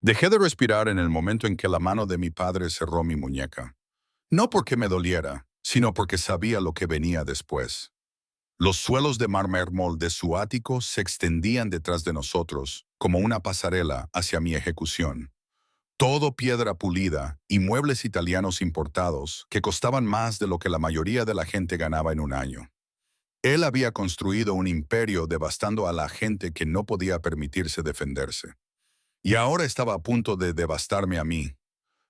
Dejé de respirar en el momento en que la mano de mi padre cerró mi muñeca. No porque me doliera, sino porque sabía lo que venía después. Los suelos de mármol de su ático se extendían detrás de nosotros, como una pasarela hacia mi ejecución. Todo piedra pulida y muebles italianos importados que costaban más de lo que la mayoría de la gente ganaba en un año. Él había construido un imperio devastando a la gente que no podía permitirse defenderse. Y ahora estaba a punto de devastarme a mí.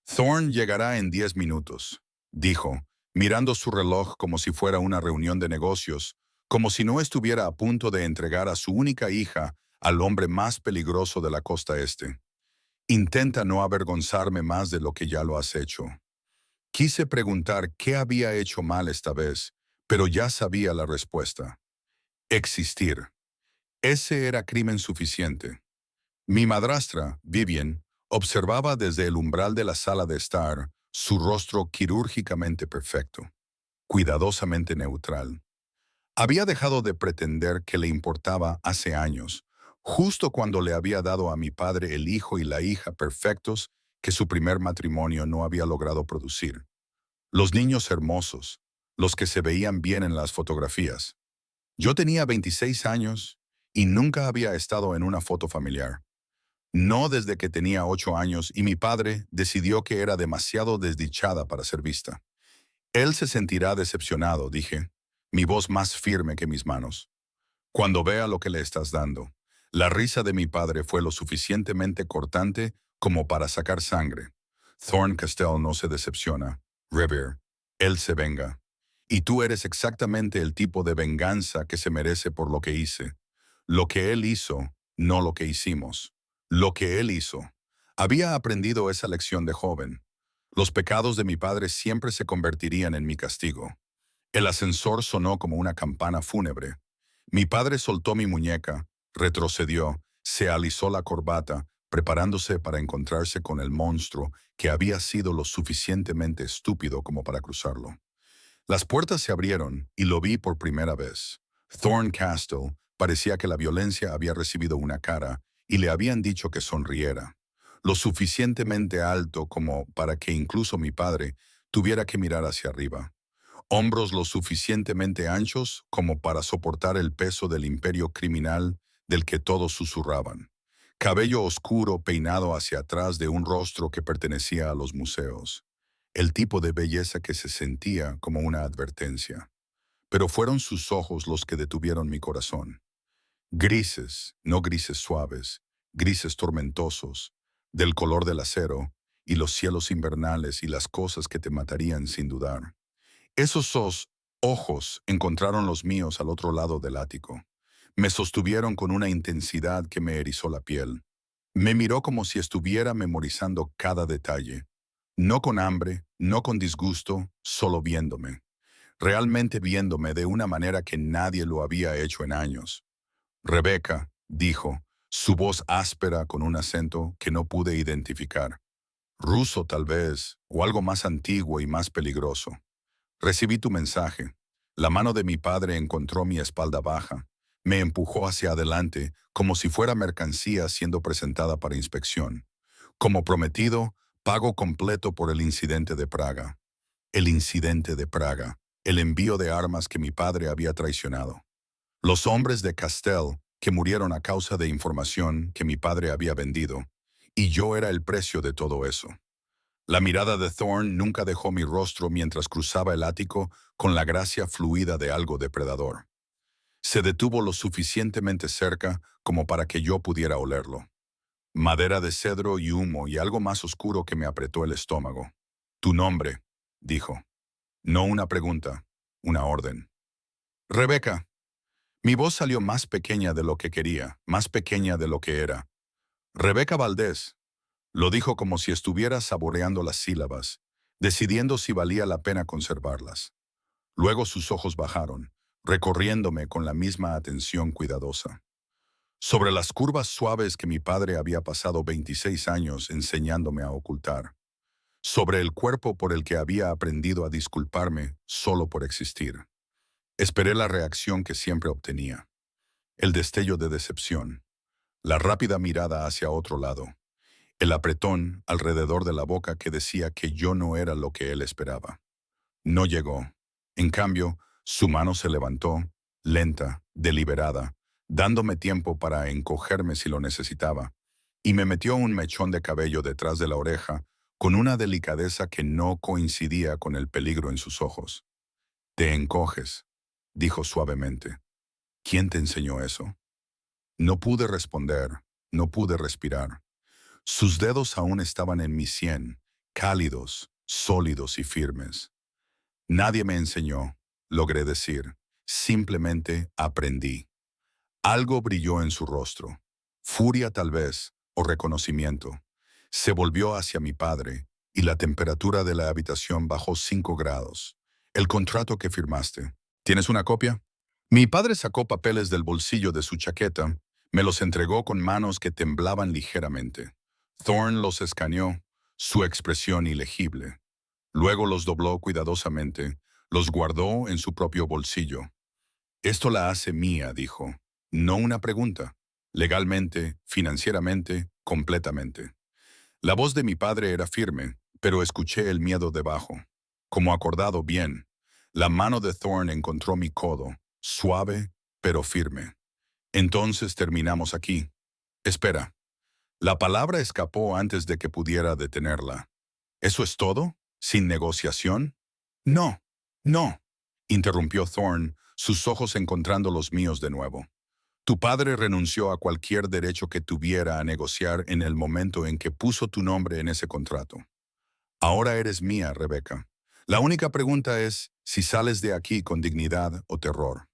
Thorne llegará en 10 minutos, dijo, mirando su reloj como si fuera una reunión de negocios, como si no estuviera a punto de entregar a su única hija al hombre más peligroso de la costa este. Intenta no avergonzarme más de lo que ya lo has hecho. Quise preguntar qué había hecho mal esta vez, pero ya sabía la respuesta. Existir. Ese era crimen suficiente. Mi madrastra, Vivian, observaba desde el umbral de la sala de estar su rostro quirúrgicamente perfecto, cuidadosamente neutral. Había dejado de pretender que le importaba hace años, justo cuando le había dado a mi padre el hijo y la hija perfectos que su primer matrimonio no había logrado producir. Los niños hermosos, los que se veían bien en las fotografías. Yo tenía 26 años y nunca había estado en una foto familiar. No desde que tenía 8 años y mi padre decidió que era demasiado desdichada para ser vista. Él se sentirá decepcionado, dije, mi voz más firme que mis manos, cuando vea lo que le estás dando. La risa de mi padre fue lo suficientemente cortante como para sacar sangre. Thorne Castell no se decepciona. Revere, él se venga. Y tú eres exactamente el tipo de venganza que se merece por lo que hice. Lo que él hizo, no lo que hicimos. Lo que él hizo. Había aprendido esa lección de joven. Los pecados de mi padre siempre se convertirían en mi castigo. El ascensor sonó como una campana fúnebre. Mi padre soltó mi muñeca, retrocedió, se alisó la corbata, preparándose para encontrarse con el monstruo que había sido lo suficientemente estúpido como para cruzarlo. Las puertas se abrieron y lo vi por primera vez. Thorne Castle parecía que la violencia había recibido una cara y le habían dicho que sonriera. Lo suficientemente alto como para que incluso mi padre tuviera que mirar hacia arriba. Hombros lo suficientemente anchos como para soportar el peso del imperio criminal del que todos susurraban. Cabello oscuro peinado hacia atrás de un rostro que pertenecía a los museos. El tipo de belleza que se sentía como una advertencia. Pero fueron sus ojos los que detuvieron mi corazón. Grises, no grises suaves, grises tormentosos, del color del acero, y los cielos invernales y las cosas que te matarían sin dudar. Esos ojos encontraron los míos al otro lado del ático. Me sostuvieron con una intensidad que me erizó la piel. Me miró como si estuviera memorizando cada detalle. No con hambre, no con disgusto, solo viéndome. Realmente viéndome de una manera que nadie lo había hecho en años. Rebeca, dijo, su voz áspera con un acento que no pude identificar. Ruso tal vez, o algo más antiguo y más peligroso. Recibí tu mensaje. La mano de mi padre encontró mi espalda baja. Me empujó hacia adelante como si fuera mercancía siendo presentada para inspección. Como prometido, pago completo por el incidente de Praga. El incidente de Praga. El envío de armas que mi padre había traicionado. Los hombres de Castell que murieron a causa de información que mi padre había vendido. Y yo era el precio de todo eso. La mirada de Thorne nunca dejó mi rostro mientras cruzaba el ático con la gracia fluida de algo depredador. Se detuvo lo suficientemente cerca como para que yo pudiera olerlo. Madera de cedro y humo y algo más oscuro que me apretó el estómago. Tu nombre, dijo. No una pregunta, una orden. Rebeca. Mi voz salió más pequeña de lo que quería, más pequeña de lo que era. Rebeca Valdés. Lo dijo como si estuviera saboreando las sílabas, decidiendo si valía la pena conservarlas. Luego sus ojos bajaron, recorriéndome con la misma atención cuidadosa. Sobre las curvas suaves que mi padre había pasado 26 años enseñándome a ocultar. Sobre el cuerpo por el que había aprendido a disculparme solo por existir. Esperé la reacción que siempre obtenía. El destello de decepción. La rápida mirada hacia otro lado. el apretón alrededor de la boca que decía que yo no era lo que él esperaba. No llegó. En cambio, su mano se levantó, lenta, deliberada, dándome tiempo para encogerme si lo necesitaba, y me metió un mechón de cabello detrás de la oreja con una delicadeza que no coincidía con el peligro en sus ojos. «Te encoges», dijo suavemente. «¿Quién te enseñó eso?» No pude responder, no pude respirar. Sus dedos aún estaban en mi sien, cálidos, sólidos y firmes. «Nadie me enseñó», logré decir. «Simplemente aprendí». Algo brilló en su rostro. Furia tal vez, o reconocimiento. Se volvió hacia mi padre, y la temperatura de la habitación bajó 5 grados. «El contrato que firmaste. ¿Tienes una copia?» Mi padre sacó papeles del bolsillo de su chaqueta, me los entregó con manos que temblaban ligeramente. Thorne los escaneó, su expresión ilegible. Luego los dobló cuidadosamente, los guardó en su propio bolsillo. «Esto la hace mía», dijo. «No una pregunta. Legalmente, financieramente, completamente». La voz de mi padre era firme, pero escuché el miedo debajo. Como acordado bien, la mano de Thorne encontró mi codo, suave, pero firme. «Entonces terminamos aquí». «Espera». La palabra escapó antes de que pudiera detenerla. «¿Eso es todo? ¿Sin negociación?» «No, no», interrumpió Thorne, sus ojos encontrando los míos de nuevo. «Tu padre renunció a cualquier derecho que tuviera a negociar en el momento en que puso tu nombre en ese contrato. Ahora eres mía, Rebecca. La única pregunta es si sales de aquí con dignidad o terror.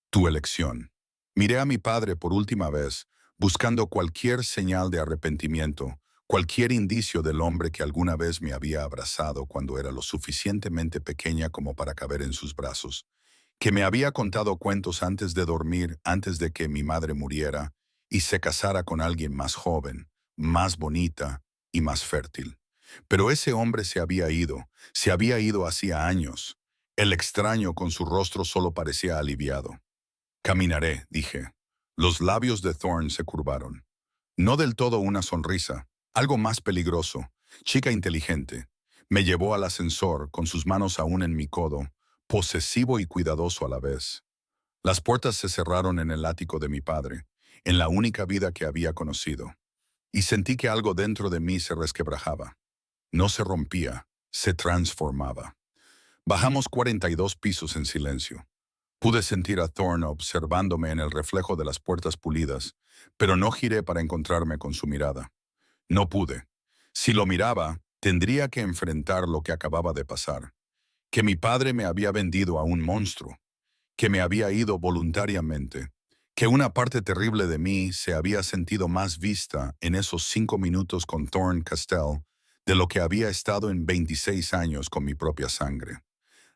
Tu elección». Miré a mi padre por última vez, buscando cualquier señal de arrepentimiento, cualquier indicio del hombre que alguna vez me había abrazado cuando era lo suficientemente pequeña como para caber en sus brazos, que me había contado cuentos antes de dormir, antes de que mi madre muriera, y se casara con alguien más joven, más bonita y más fértil. Pero ese hombre se había ido hacía años. El extraño con su rostro solo parecía aliviado. «Caminaré», dije. Los labios de Thorne se curvaron. No del todo una sonrisa, algo más peligroso. Chica inteligente. Me llevó al ascensor, con sus manos aún en mi codo, posesivo y cuidadoso a la vez. Las puertas se cerraron en el ático de mi padre, en la única vida que había conocido, y sentí que algo dentro de mí se resquebrajaba. No se rompía, se transformaba. Bajamos 42 pisos en silencio. Pude sentir a Thorne observándome en el reflejo de las puertas pulidas, pero no giré para encontrarme con su mirada. No pude. Si lo miraba, tendría que enfrentar lo que acababa de pasar. Que mi padre me había vendido a un monstruo, que me había ido voluntariamente, que una parte terrible de mí se había sentido más vista en esos 5 minutos con Thorne Castell de lo que había estado en 26 años con mi propia sangre.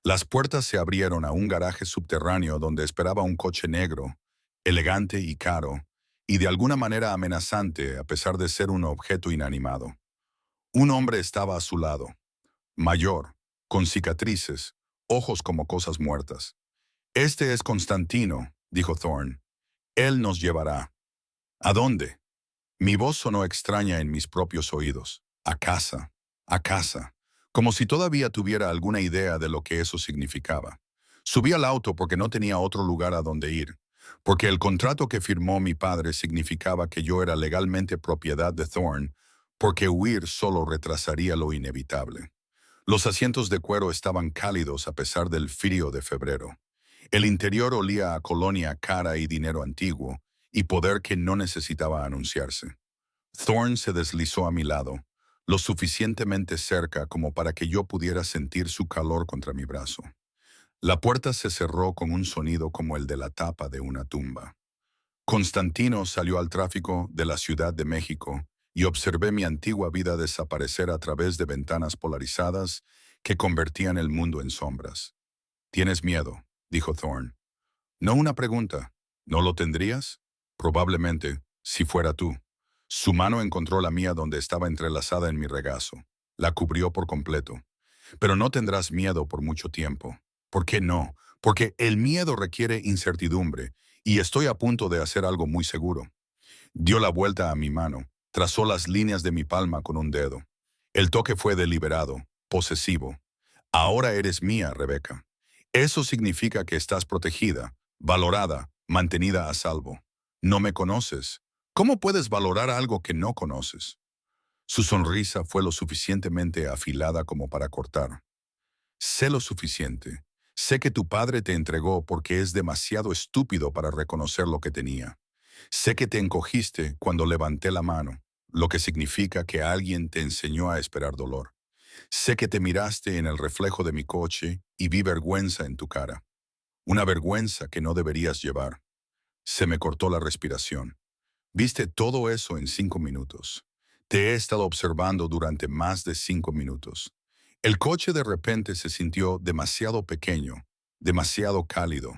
Las puertas se abrieron a un garaje subterráneo donde esperaba un coche negro, elegante y caro, y de alguna manera amenazante a pesar de ser un objeto inanimado. Un hombre estaba a su lado, mayor, con cicatrices, ojos como cosas muertas. «Este es Constantino», dijo Thorne. «Él nos llevará». «¿A dónde?» Mi voz sonó extraña en mis propios oídos. A casa, como si todavía tuviera alguna idea de lo que eso significaba. Subí al auto porque no tenía otro lugar a donde ir, porque el contrato que firmó mi padre significaba que yo era legalmente propiedad de Thorne, porque huir solo retrasaría lo inevitable. Los asientos de cuero estaban cálidos a pesar del frío de febrero. El interior olía a colonia cara y dinero antiguo, y poder que no necesitaba anunciarse. Thorne se deslizó a mi lado, lo suficientemente cerca como para que yo pudiera sentir su calor contra mi brazo. La puerta se cerró con un sonido como el de la tapa de una tumba. Constantino salió al tráfico de la Ciudad de México y observé mi antigua vida desaparecer a través de ventanas polarizadas que convertían el mundo en sombras. «¿Tienes miedo?», dijo Thorne. No una pregunta. ¿No lo tendrías? Probablemente, si fuera tú. Su mano encontró la mía donde estaba entrelazada en mi regazo. La cubrió por completo. «Pero no tendrás miedo por mucho tiempo». «¿Por qué no?» «Porque el miedo requiere incertidumbre, y estoy a punto de hacer algo muy seguro». Dio la vuelta a mi mano, Trazó las líneas de mi palma con un dedo. El toque fue deliberado, posesivo. Ahora eres mía, Rebeca. Eso significa que estás protegida, valorada, mantenida a salvo. No me conoces. ¿Cómo puedes valorar algo que no conoces? Su sonrisa fue lo suficientemente afilada como para cortar. Sé lo suficiente. Sé que tu padre te entregó porque es demasiado estúpido para reconocer lo que tenía. Sé que te encogiste cuando levanté la mano, lo que significa que alguien te enseñó a esperar dolor. Sé que te miraste en el reflejo de mi coche y vi vergüenza en tu cara. Una vergüenza que no deberías llevar. Se me cortó la respiración. Viste todo eso en 5 minutos. Te he estado observando durante más de 5 minutos. El coche de repente se sintió demasiado pequeño, demasiado cálido.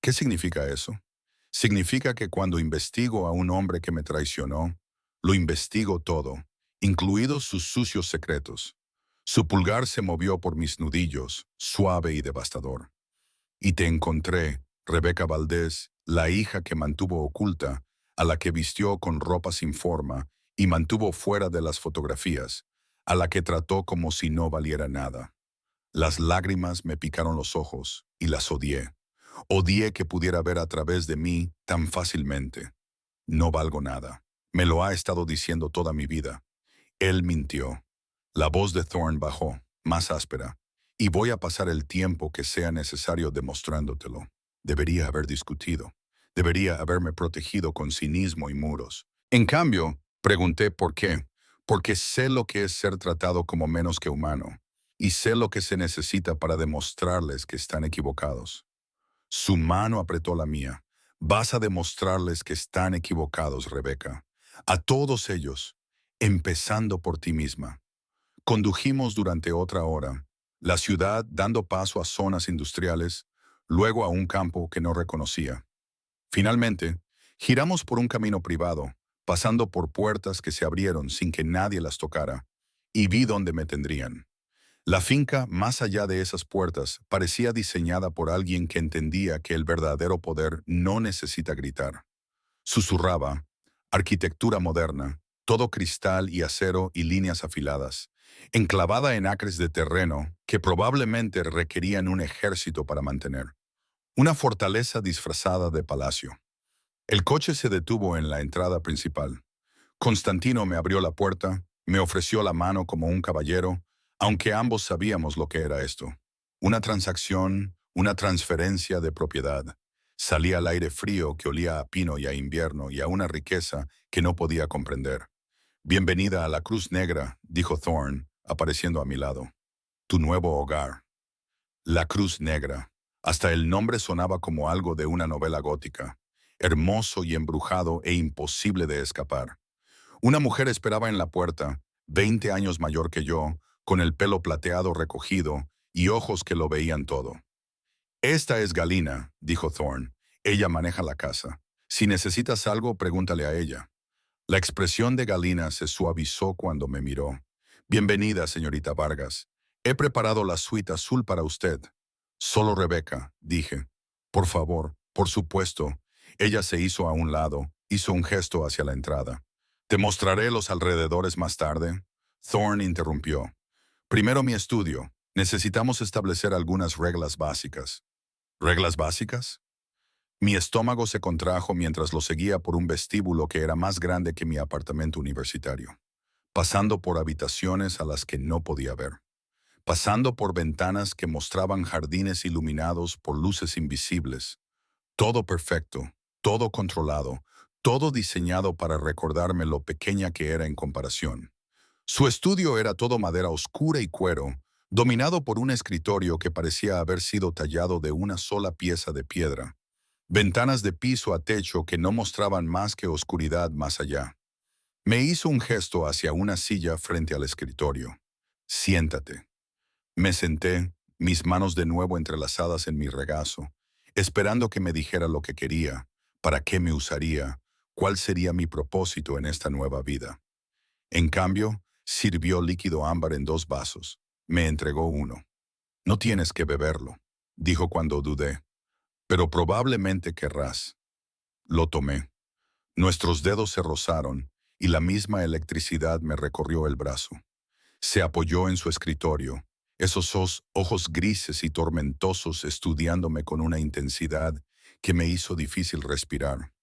¿Qué significa eso? Significa que cuando investigo a un hombre que me traicionó, lo investigo todo, incluidos sus sucios secretos. Su pulgar se movió por mis nudillos, suave y devastador. Y te encontré, Rebeca Valdés, la hija que mantuvo oculta, a la que vistió con ropa sin forma y mantuvo fuera de las fotografías, a la que trató como si no valiera nada. Las lágrimas me picaron los ojos y las odié. Odié que pudiera ver a través de mí tan fácilmente. No valgo nada. Me lo ha estado diciendo toda mi vida. Él mintió. La voz de Thorne bajó, más áspera. Y voy a pasar el tiempo que sea necesario demostrándotelo. Debería haber discutido. Debería haberme protegido con cinismo y muros. En cambio, pregunté por qué. Porque sé lo que es ser tratado como menos que humano. Y sé lo que se necesita para demostrarles que están equivocados. Su mano apretó la mía. Vas a demostrarles que están equivocados, Rebeca. A todos ellos, empezando por ti misma. Condujimos durante otra hora, la ciudad dando paso a zonas industriales, luego a un campo que no reconocía. Finalmente, giramos por un camino privado, pasando por puertas que se abrieron sin que nadie las tocara, y vi dónde me tendrían. La finca, más allá de esas puertas, parecía diseñada por alguien que entendía que el verdadero poder no necesita gritar. Susurraba, arquitectura moderna, todo cristal y acero y líneas afiladas, enclavada en acres de terreno que probablemente requerían un ejército para mantener. Una fortaleza disfrazada de palacio. El coche se detuvo en la entrada principal. Constantino me abrió la puerta, me ofreció la mano como un caballero, aunque ambos sabíamos lo que era esto. Una transacción, una transferencia de propiedad. Salía al aire frío que olía a pino y a invierno y a una riqueza que no podía comprender. Bienvenida a la Cruz Negra, dijo Thorne, apareciendo a mi lado. Tu nuevo hogar. La Cruz Negra. Hasta el nombre sonaba como algo de una novela gótica. Hermoso y embrujado e imposible de escapar. Una mujer esperaba en la puerta, 20 años mayor que yo, con el pelo plateado recogido y ojos que lo veían todo. Esta es Galina, dijo Thorne. Ella maneja la casa. Si necesitas algo, pregúntale a ella. La expresión de Galina se suavizó cuando me miró. Bienvenida, señorita Vargas. He preparado la suite azul para usted. Solo Rebeca, dije. Por favor, por supuesto. Ella se hizo a un lado, hizo un gesto hacia la entrada. Te mostraré los alrededores más tarde. Thorne interrumpió. Primero mi estudio. Necesitamos establecer algunas reglas básicas. ¿Reglas básicas? Mi estómago se contrajo mientras lo seguía por un vestíbulo que era más grande que mi apartamento universitario, pasando por habitaciones a las que no podía ver, pasando por ventanas que mostraban jardines iluminados por luces invisibles. Todo perfecto, todo controlado, todo diseñado para recordarme lo pequeña que era en comparación. Su estudio era todo madera oscura y cuero, dominado por un escritorio que parecía haber sido tallado de una sola pieza de piedra. Ventanas de piso a techo que no mostraban más que oscuridad más allá. Me hizo un gesto hacia una silla frente al escritorio. Siéntate. Me senté, mis manos de nuevo entrelazadas en mi regazo, esperando que me dijera lo que quería, para qué me usaría, cuál sería mi propósito en esta nueva vida. En cambio, sirvió líquido ámbar en 2 vasos. Me entregó uno. No tienes que beberlo, dijo cuando dudé, pero probablemente querrás. Lo tomé. Nuestros dedos se rozaron y la misma electricidad me recorrió el brazo. Se apoyó en su escritorio, esos ojos grises y tormentosos estudiándome con una intensidad que me hizo difícil respirar.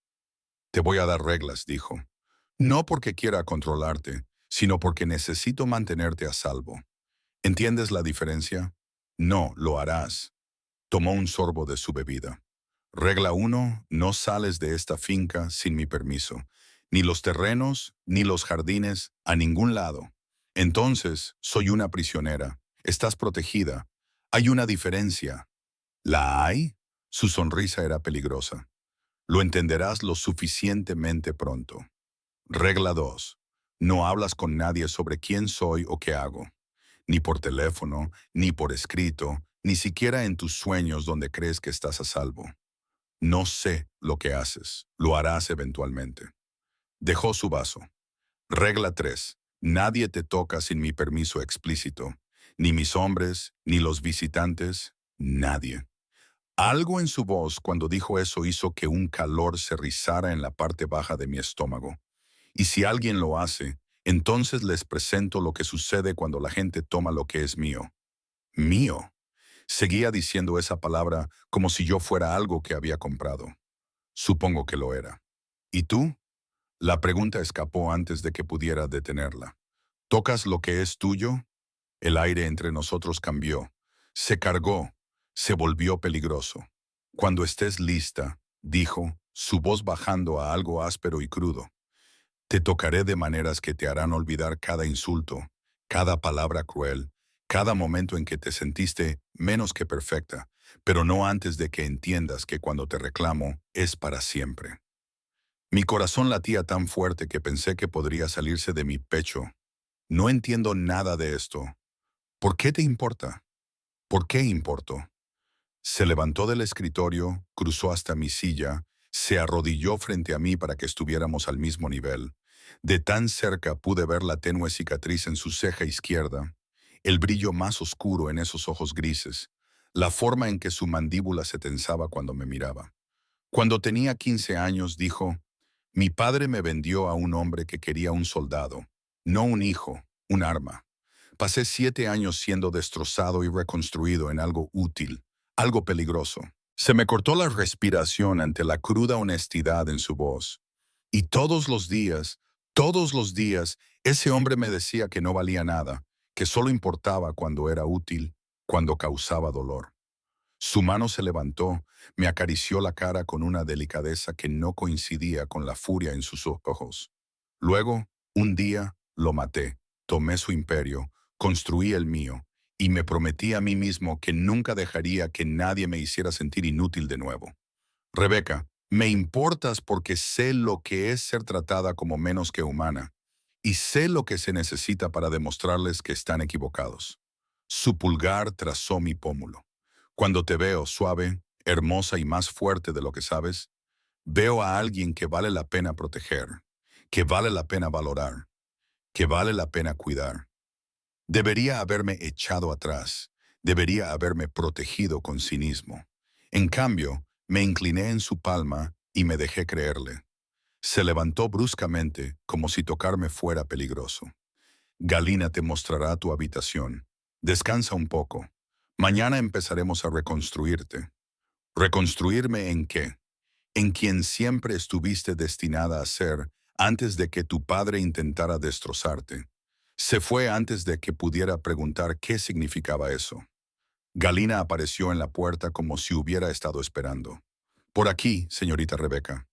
Te voy a dar reglas, dijo. No porque quiera controlarte, sino porque necesito mantenerte a salvo. ¿Entiendes la diferencia? No, lo harás. Tomó un sorbo de su bebida. Regla 1: no sales de esta finca sin mi permiso. Ni los terrenos, ni los jardines, a ningún lado. Entonces, soy una prisionera. Estás protegida. Hay una diferencia. ¿La hay? Su sonrisa era peligrosa. Lo entenderás lo suficientemente pronto. Regla 2: no hablas con nadie sobre quién soy o qué hago. Ni por teléfono, ni por escrito, ni siquiera en tus sueños donde crees que estás a salvo. No sé lo que haces, lo harás eventualmente. Dejó su vaso. Regla 3: nadie te toca sin mi permiso explícito. Ni mis hombres, ni los visitantes, nadie. Algo en su voz cuando dijo eso hizo que un calor se rizara en la parte baja de mi estómago. Y si alguien lo hace, entonces les presento lo que sucede cuando la gente toma lo que es mío. Mío. Seguía diciendo esa palabra como si yo fuera algo que había comprado. Supongo que lo era. ¿Y tú? La pregunta escapó antes de que pudiera detenerla. ¿Tocas lo que es tuyo? El aire entre nosotros cambió. Se cargó. Se volvió peligroso. Cuando estés lista, dijo, su voz bajando a algo áspero y crudo. Te tocaré de maneras que te harán olvidar cada insulto, cada palabra cruel, cada momento en que te sentiste menos que perfecta, pero no antes de que entiendas que cuando te reclamo es para siempre. Mi corazón latía tan fuerte que pensé que podría salirse de mi pecho. No entiendo nada de esto. ¿Por qué te importa? ¿Por qué importo? Se levantó del escritorio, cruzó hasta mi silla, se arrodilló frente a mí para que estuviéramos al mismo nivel. De tan cerca pude ver la tenue cicatriz en su ceja izquierda, el brillo más oscuro en esos ojos grises, la forma en que su mandíbula se tensaba cuando me miraba. Cuando tenía 15 años, dijo, mi padre me vendió a un hombre que quería un soldado, no un hijo, un arma. Pasé 7 años siendo destrozado y reconstruido en algo útil, algo peligroso. Se me cortó la respiración ante la cruda honestidad en su voz. Y todos los días, ese hombre me decía que no valía nada, que solo importaba cuando era útil, cuando causaba dolor. Su mano se levantó, me acarició la cara con una delicadeza que no coincidía con la furia en sus ojos. Luego, un día, lo maté, tomé su imperio, construí el mío, y me prometí a mí mismo que nunca dejaría que nadie me hiciera sentir inútil de nuevo. Rebeca, me importas porque sé lo que es ser tratada como menos que humana, y sé lo que se necesita para demostrarles que están equivocados. Su pulgar trazó mi pómulo. Cuando te veo suave, hermosa y más fuerte de lo que sabes, veo a alguien que vale la pena proteger, que vale la pena valorar, que vale la pena cuidar. Debería haberme echado atrás, debería haberme protegido con cinismo. En cambio, me incliné en su palma y me dejé creerle. Se levantó bruscamente, como si tocarme fuera peligroso. Galina te mostrará tu habitación. Descansa un poco. Mañana empezaremos a reconstruirte. ¿Reconstruirme en qué? En quien siempre estuviste destinada a ser antes de que tu padre intentara destrozarte. Se fue antes de que pudiera preguntar qué significaba eso. Galina apareció en la puerta como si hubiera estado esperando. Por aquí, señorita Rebeca.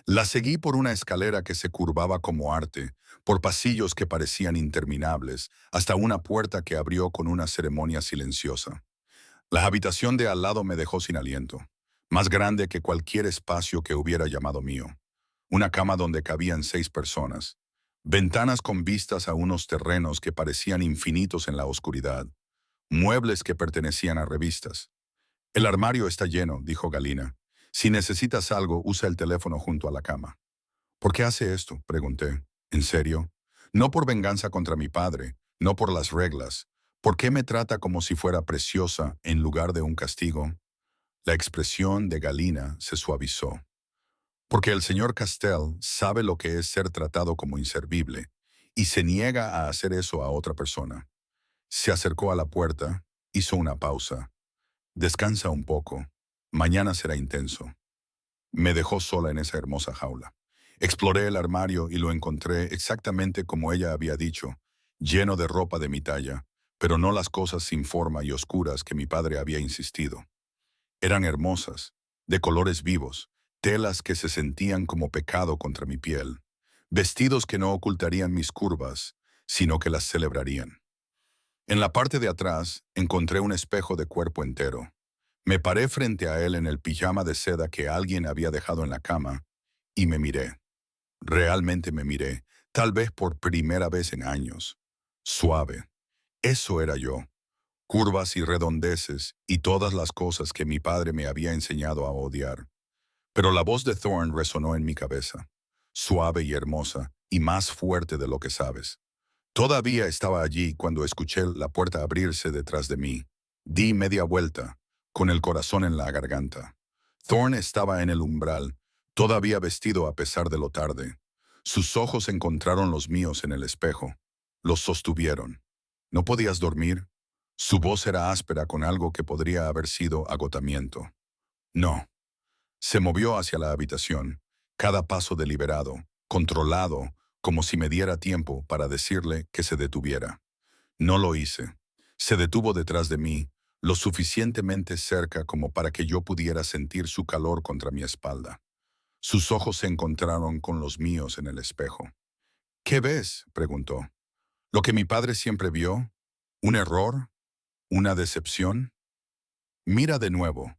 La seguí por una escalera que se curvaba como arte, por pasillos que parecían interminables, hasta una puerta que abrió con una ceremonia silenciosa. La habitación de al lado me dejó sin aliento, más grande que cualquier espacio que hubiera llamado mío. Una cama donde cabían 6 personas. Ventanas con vistas a unos terrenos que parecían infinitos en la oscuridad. Muebles que pertenecían a revistas. El armario está lleno, dijo Galina. Si necesitas algo, usa el teléfono junto a la cama. ¿Por qué hace esto?, pregunté. ¿En serio? No por venganza contra mi padre, no por las reglas. ¿Por qué me trata como si fuera preciosa en lugar de un castigo? La expresión de Galina se suavizó. Porque el señor Castell sabe lo que es ser tratado como inservible y se niega a hacer eso a otra persona. Se acercó a la puerta, hizo una pausa. Descansa un poco. Mañana será intenso. Me dejó sola en esa hermosa jaula. Exploré el armario y lo encontré exactamente como ella había dicho, lleno de ropa de mi talla, pero no las cosas sin forma y oscuras que mi padre había insistido. Eran hermosas, de colores vivos, telas que se sentían como pecado contra mi piel, vestidos que no ocultarían mis curvas, sino que las celebrarían. En la parte de atrás encontré un espejo de cuerpo entero. Me paré frente a él en el pijama de seda que alguien había dejado en la cama y me miré. Realmente me miré, tal vez por primera vez en años. Suave. Eso era yo. Curvas y redondeces y todas las cosas que mi padre me había enseñado a odiar. Pero la voz de Thorne resonó en mi cabeza. Suave y hermosa, y más fuerte de lo que sabes. Todavía estaba allí cuando escuché la puerta abrirse detrás de mí. Di media vuelta, con el corazón en la garganta. Thorne estaba en el umbral, todavía vestido a pesar de lo tarde. Sus ojos encontraron los míos en el espejo. Los sostuvieron. ¿No podías dormir? Su voz era áspera con algo que podría haber sido agotamiento. No. Se movió hacia la habitación, cada paso deliberado, controlado, como si me diera tiempo para decirle que se detuviera. No lo hice. Se detuvo detrás de mí, lo suficientemente cerca como para que yo pudiera sentir su calor contra mi espalda. Sus ojos se encontraron con los míos en el espejo. ¿Qué ves?, preguntó. ¿Lo que mi padre siempre vio? ¿Un error? ¿Una decepción? Mira de nuevo.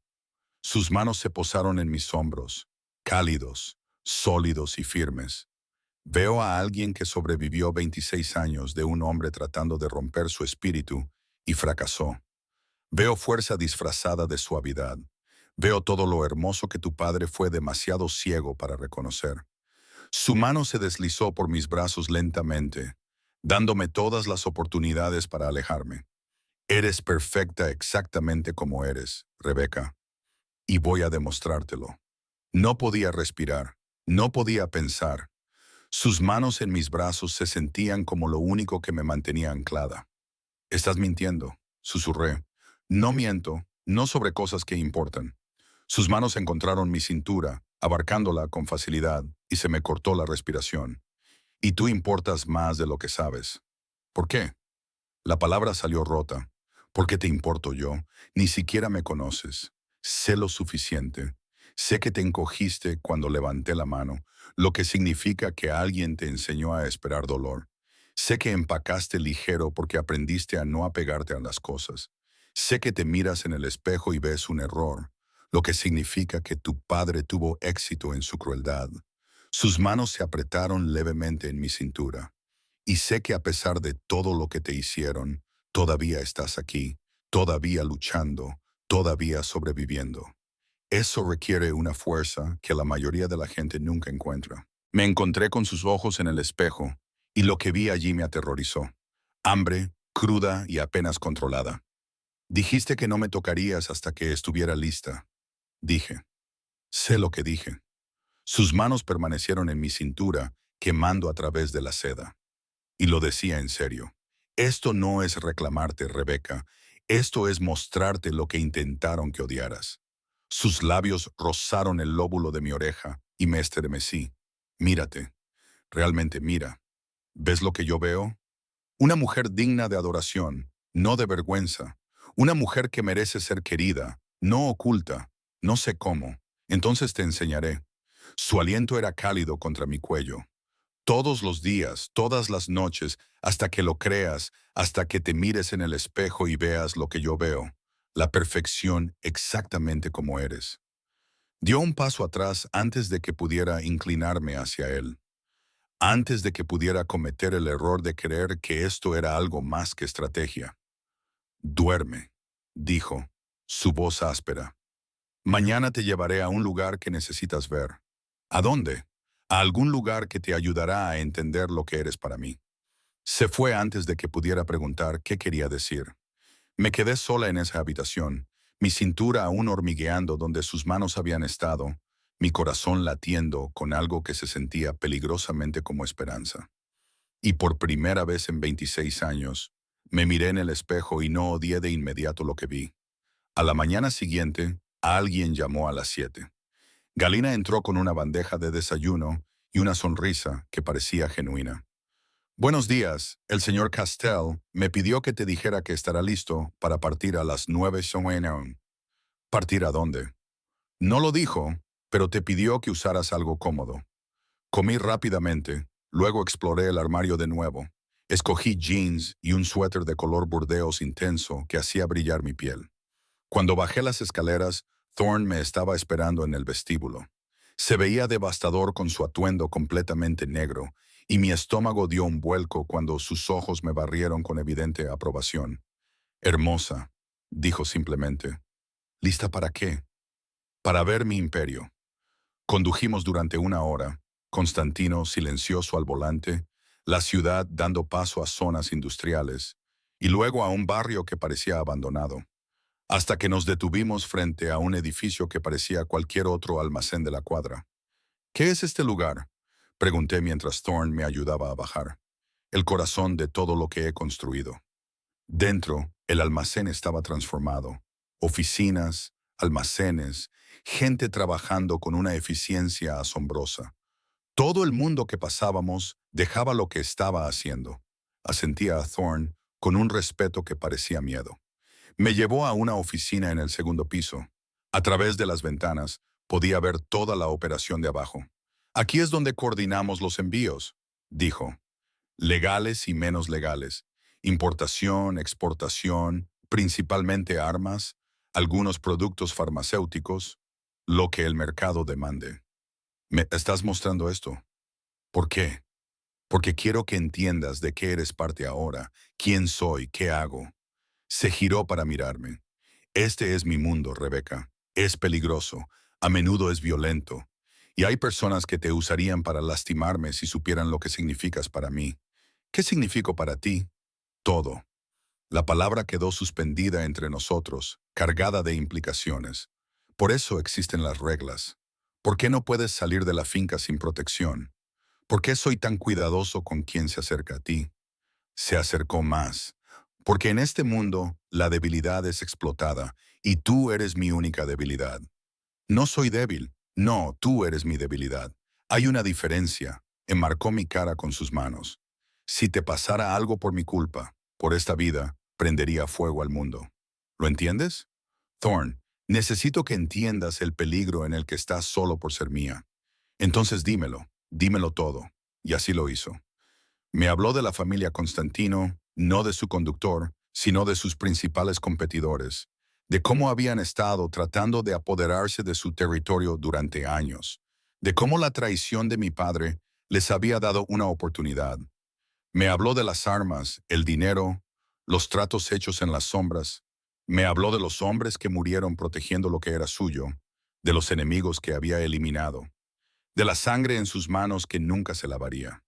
Sus manos se posaron en mis hombros, cálidos, sólidos y firmes. Veo a alguien que sobrevivió 26 años de un hombre tratando de romper su espíritu y fracasó. Veo fuerza disfrazada de suavidad. Veo todo lo hermoso que tu padre fue demasiado ciego para reconocer. Su mano se deslizó por mis brazos lentamente, dándome todas las oportunidades para alejarme. Eres perfecta exactamente como eres, Rebeca, y voy a demostrártelo. No podía respirar, no podía pensar. Sus manos en mis brazos se sentían como lo único que me mantenía anclada. Estás mintiendo, susurré. No miento, no sobre cosas que importan. Sus manos encontraron mi cintura, abarcándola con facilidad, y se me cortó la respiración. Y tú importas más de lo que sabes. ¿Por qué? La palabra salió rota. ¿Por qué te importo yo? Ni siquiera me conoces. Sé lo suficiente. Sé que te encogiste cuando levanté la mano, lo que significa que alguien te enseñó a esperar dolor. Sé que empacaste ligero porque aprendiste a no apegarte a las cosas. Sé que te miras en el espejo y ves un error, lo que significa que tu padre tuvo éxito en su crueldad. Sus manos se apretaron levemente en mi cintura. Y sé que a pesar de todo lo que te hicieron, todavía estás aquí, todavía luchando, todavía sobreviviendo. Eso requiere una fuerza que la mayoría de la gente nunca encuentra. Me encontré con sus ojos en el espejo, y lo que vi allí me aterrorizó. Hambre, cruda y apenas controlada. Dijiste que no me tocarías hasta que estuviera lista. Dije. Sé lo que dije. Sus manos permanecieron en mi cintura, quemando a través de la seda. Y lo decía en serio. Esto no es reclamarte, Rebeca. Esto es mostrarte lo que intentaron que odiaras. Sus labios rozaron el lóbulo de mi oreja y me estremecí. Mírate. Realmente mira. ¿Ves lo que yo veo? Una mujer digna de adoración, no de vergüenza. Una mujer que merece ser querida, no oculta. No sé cómo. Entonces te enseñaré. Su aliento era cálido contra mi cuello. Todos los días, todas las noches, hasta que lo creas, hasta que te mires en el espejo y veas lo que yo veo, la perfección exactamente como eres. Dio un paso atrás antes de que pudiera inclinarme hacia él, antes de que pudiera cometer el error de creer que esto era algo más que estrategia. Duerme, dijo, su voz áspera. Mañana te llevaré a un lugar que necesitas ver. ¿A dónde? A algún lugar que te ayudará a entender lo que eres para mí. Se fue antes de que pudiera preguntar qué quería decir. Me quedé sola en esa habitación, mi cintura aún hormigueando donde sus manos habían estado, mi corazón latiendo con algo que se sentía peligrosamente como esperanza. Y por primera vez en 26 años, me miré en el espejo y no odié de inmediato lo que vi. A la mañana siguiente, alguien llamó a las 7. Galina entró con una bandeja de desayuno y una sonrisa que parecía genuina. Buenos días, el señor Castell me pidió que te dijera que estará listo para partir a las 9 p.m. ¿Partir a dónde? No lo dijo, pero te pidió que usaras algo cómodo. Comí rápidamente, luego exploré el armario de nuevo. Escogí jeans y un suéter de color burdeos intenso que hacía brillar mi piel. Cuando bajé las escaleras, Thorne me estaba esperando en el vestíbulo. Se veía devastador con su atuendo completamente negro, y mi estómago dio un vuelco cuando sus ojos me barrieron con evidente aprobación. Hermosa, dijo simplemente. ¿Lista para qué? Para ver mi imperio. Condujimos durante una hora, Constantino silencioso al volante, la ciudad dando paso a zonas industriales, y luego a un barrio que parecía abandonado, hasta que nos detuvimos frente a un edificio que parecía cualquier otro almacén de la cuadra. ¿Qué es este lugar?, pregunté mientras Thorne me ayudaba a bajar. El corazón de todo lo que he construido. Dentro, el almacén estaba transformado. Oficinas, almacenes, gente trabajando con una eficiencia asombrosa. Todo el mundo que pasábamos dejaba lo que estaba haciendo. Asentía a Thorne con un respeto que parecía miedo. Me llevó a una oficina en el segundo piso. A través de las ventanas podía ver toda la operación de abajo. Aquí es donde coordinamos los envíos, dijo. Legales y menos legales. Importación, exportación, principalmente armas, algunos productos farmacéuticos, lo que el mercado demande. ¿Me estás mostrando esto? ¿Por qué? Porque quiero que entiendas de qué eres parte ahora, quién soy, qué hago. Se giró para mirarme. Este es mi mundo, Rebeca. Es peligroso, a menudo es violento. Y hay personas que te usarían para lastimarme si supieran lo que significas para mí. ¿Qué significo para ti? Todo. La palabra quedó suspendida entre nosotros, cargada de implicaciones. Por eso existen las reglas. ¿Por qué no puedes salir de la finca sin protección? ¿Por qué soy tan cuidadoso con quien se acerca a ti? Se acercó más. Porque en este mundo la debilidad es explotada y tú eres mi única debilidad. No soy débil. No, tú eres mi debilidad. Hay una diferencia. Enmarcó mi cara con sus manos. Si te pasara algo por mi culpa, por esta vida, prendería fuego al mundo. ¿Lo entiendes? Thorne, necesito que entiendas el peligro en el que estás solo por ser mía. Entonces dímelo todo. Y así lo hizo. Me habló de la familia Constantino, no de su conductor, sino de sus principales competidores, de cómo habían estado tratando de apoderarse de su territorio durante años, de cómo la traición de mi padre les había dado una oportunidad. Me habló de las armas, el dinero, los tratos hechos en las sombras. Me habló de los hombres que murieron protegiendo lo que era suyo, de los enemigos que había eliminado, de la sangre en sus manos que nunca se lavaría.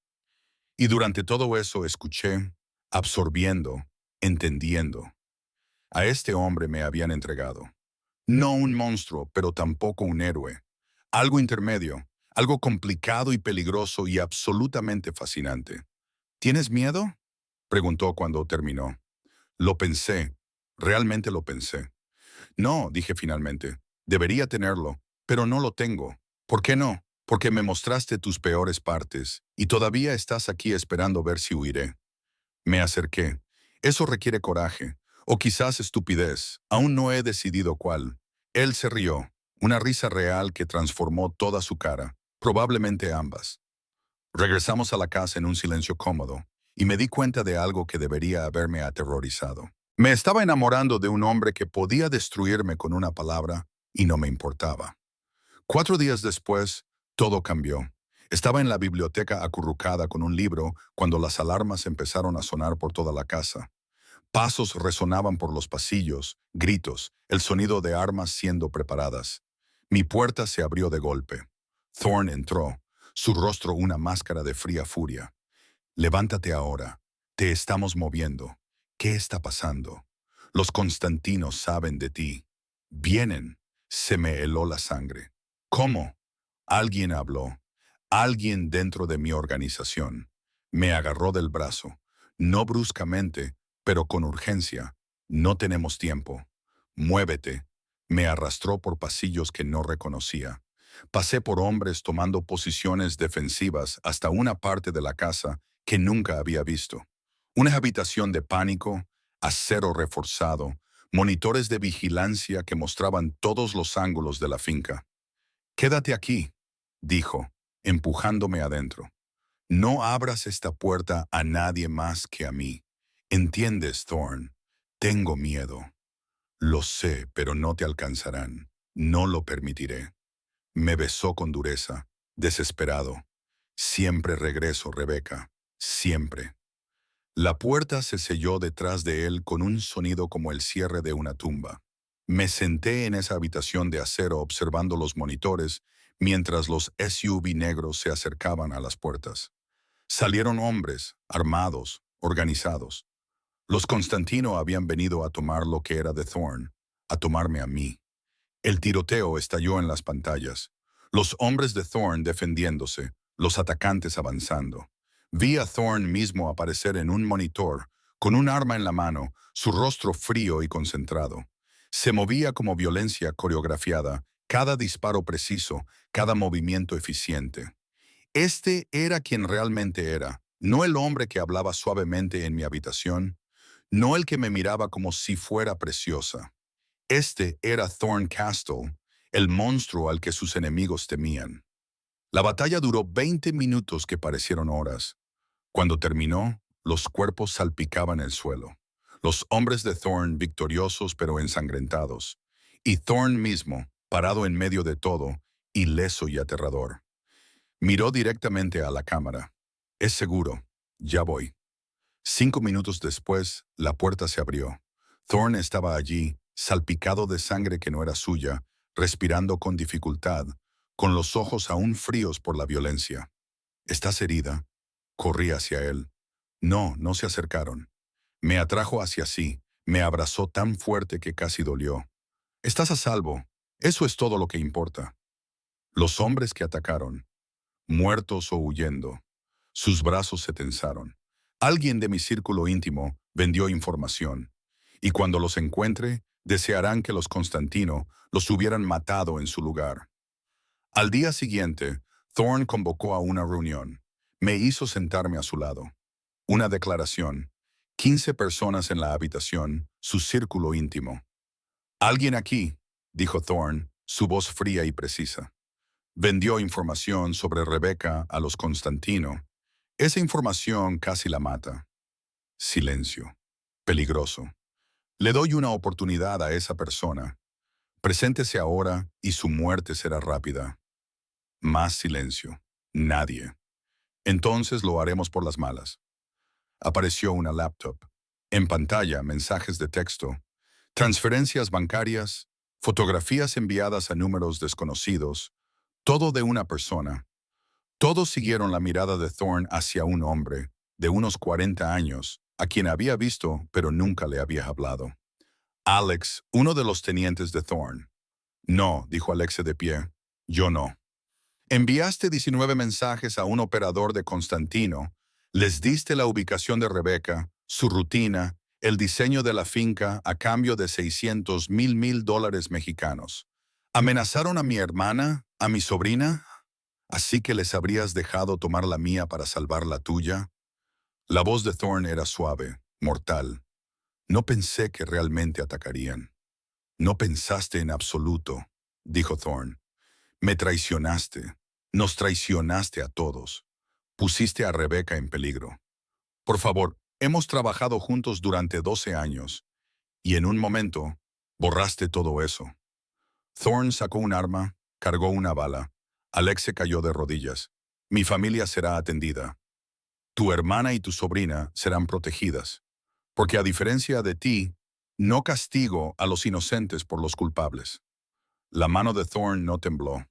Y durante todo eso escuché, absorbiendo, entendiendo. A este hombre me habían entregado. No un monstruo, pero tampoco un héroe. Algo intermedio, algo complicado y peligroso y absolutamente fascinante. ¿Tienes miedo?, preguntó cuando terminó. Lo pensé, realmente lo pensé. No, dije finalmente, debería tenerlo, pero no lo tengo. ¿Por qué no? Porque me mostraste tus peores partes, y todavía estás aquí esperando ver si huiré. Me acerqué. Eso requiere coraje, o quizás estupidez. Aún no he decidido cuál. Él se rió, una risa real que transformó toda su cara, probablemente ambas. Regresamos a la casa en un silencio cómodo, y me di cuenta de algo que debería haberme aterrorizado. Me estaba enamorando de un hombre que podía destruirme con una palabra, y no me importaba. 4 días después, todo cambió. Estaba en la biblioteca acurrucada con un libro cuando las alarmas empezaron a sonar por toda la casa. Pasos resonaban por los pasillos, gritos, el sonido de armas siendo preparadas. Mi puerta se abrió de golpe. Thorne entró, su rostro una máscara de fría furia. Levántate ahora. Te estamos moviendo. ¿Qué está pasando? Los Constantinos saben de ti. Vienen. Se me heló la sangre. ¿Cómo? Alguien habló. Alguien dentro de mi organización. Me agarró del brazo. No bruscamente, pero con urgencia. No tenemos tiempo. Muévete. Me arrastró por pasillos que no reconocía. Pasé por hombres tomando posiciones defensivas hasta una parte de la casa que nunca había visto. Una habitación de pánico, acero reforzado, monitores de vigilancia que mostraban todos los ángulos de la finca. «Quédate aquí», dijo, empujándome adentro. «No abras esta puerta a nadie más que a mí. ¿Entiendes, Thorn? Tengo miedo. Lo sé, pero no te alcanzarán. No lo permitiré». Me besó con dureza, desesperado. «Siempre regreso, Rebeca. Siempre». La puerta se selló detrás de él con un sonido como el cierre de una tumba. Me senté en esa habitación de acero observando los monitores mientras los SUV negros se acercaban a las puertas. Salieron hombres, armados, organizados. Los Constantino habían venido a tomar lo que era de Thorn, a tomarme a mí. El tiroteo estalló en las pantallas. Los hombres de Thorn defendiéndose, los atacantes avanzando. Vi a Thorn mismo aparecer en un monitor, con un arma en la mano, su rostro frío y concentrado. Se movía como violencia coreografiada, cada disparo preciso, cada movimiento eficiente. Este era quien realmente era, no el hombre que hablaba suavemente en mi habitación, no el que me miraba como si fuera preciosa. Este era Thorn Castle, el monstruo al que sus enemigos temían. La batalla duró 20 minutos que parecieron horas. Cuando terminó, los cuerpos salpicaban el suelo. Los hombres de Thorn victoriosos pero ensangrentados. Y Thorn mismo, parado en medio de todo, ileso y aterrador. Miró directamente a la cámara. «Es seguro. Ya voy». 5 minutos después, la puerta se abrió. Thorn estaba allí, salpicado de sangre que no era suya, respirando con dificultad, con los ojos aún fríos por la violencia. «¿Estás herida?» Corrí hacia él. No, no se acercaron. Me atrajo hacia sí, me abrazó tan fuerte que casi dolió. «Estás a salvo. Eso es todo lo que importa». Los hombres que atacaron, muertos o huyendo, sus brazos se tensaron. Alguien de mi círculo íntimo vendió información, y cuando los encuentre, desearán que los Constantino los hubieran matado en su lugar. Al día siguiente, Thorn convocó a una reunión. Me hizo sentarme a su lado. Una declaración. 15 personas en la habitación, su círculo íntimo. «Alguien aquí», dijo Thorn, su voz fría y precisa. Vendió información sobre Rebeca a los Constantino. Esa información casi la mata. Silencio. Peligroso. Le doy una oportunidad a esa persona. Preséntese ahora y su muerte será rápida. Más silencio. Nadie. Entonces lo haremos por las malas. Apareció una laptop. En pantalla, mensajes de texto, transferencias bancarias, fotografías enviadas a números desconocidos, todo de una persona. Todos siguieron la mirada de Thorn hacia un hombre, de unos 40 años, a quien había visto pero nunca le había hablado. Alex, uno de los tenientes de Thorn. «No», dijo Alexe de pie, «yo no». «Enviaste 19 mensajes a un operador de Constantino, les diste la ubicación de Rebeca, su rutina, el diseño de la finca a cambio de $600,000 mexicanos. Amenazaron a mi hermana, a mi sobrina. ¿Así que les habrías dejado tomar la mía para salvar la tuya?» La voz de Thorn era suave, mortal. «No pensé que realmente atacarían». «No pensaste en absoluto», dijo Thorn. «Me traicionaste. Nos traicionaste a todos. Pusiste a Rebeca en peligro. Por favor, hemos trabajado juntos durante 12 años. Y en un momento, borraste todo eso». Thorn sacó un arma, cargó una bala. Alex se cayó de rodillas. «Mi familia será atendida. Tu hermana y tu sobrina serán protegidas. Porque a diferencia de ti, no castigo a los inocentes por los culpables». La mano de Thorn no tembló.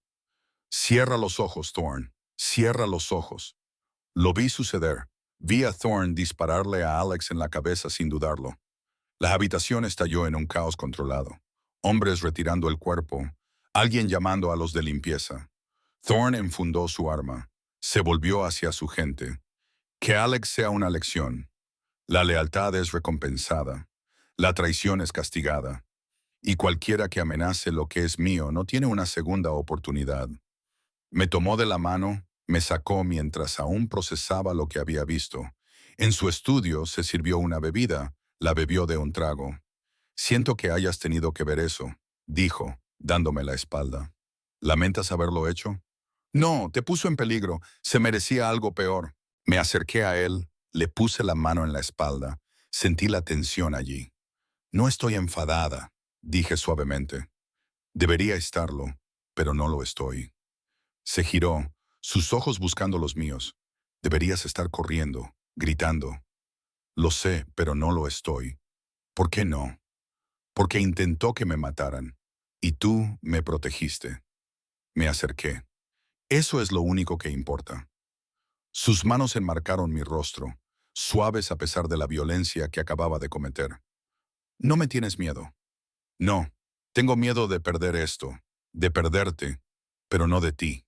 «Cierra los ojos, Thorn. Cierra los ojos». Lo vi suceder. Vi a Thorn dispararle a Alex en la cabeza sin dudarlo. La habitación estalló en un caos controlado. Hombres retirando el cuerpo. Alguien llamando a los de limpieza. Thorne enfundó su arma. Se volvió hacia su gente. Que Alex sea una lección. La lealtad es recompensada. La traición es castigada. Y cualquiera que amenace lo que es mío no tiene una segunda oportunidad. Me tomó de la mano, me sacó mientras aún procesaba lo que había visto. En su estudio se sirvió una bebida, la bebió de un trago. Siento que hayas tenido que ver eso, dijo, dándome la espalda. ¿Lamentas haberlo hecho? No, te puso en peligro, se merecía algo peor. Me acerqué a él, le puse la mano en la espalda, sentí la tensión allí. No estoy enfadada, dije suavemente. Debería estarlo, pero no lo estoy. Se giró, sus ojos buscando los míos. Deberías estar corriendo, gritando. Lo sé, pero no lo estoy. ¿Por qué no? Porque intentó que me mataran. Y tú me protegiste. Me acerqué. Eso es lo único que importa. Sus manos enmarcaron mi rostro, suaves a pesar de la violencia que acababa de cometer. No me tienes miedo. No, tengo miedo de perder esto, de perderte, pero no de ti.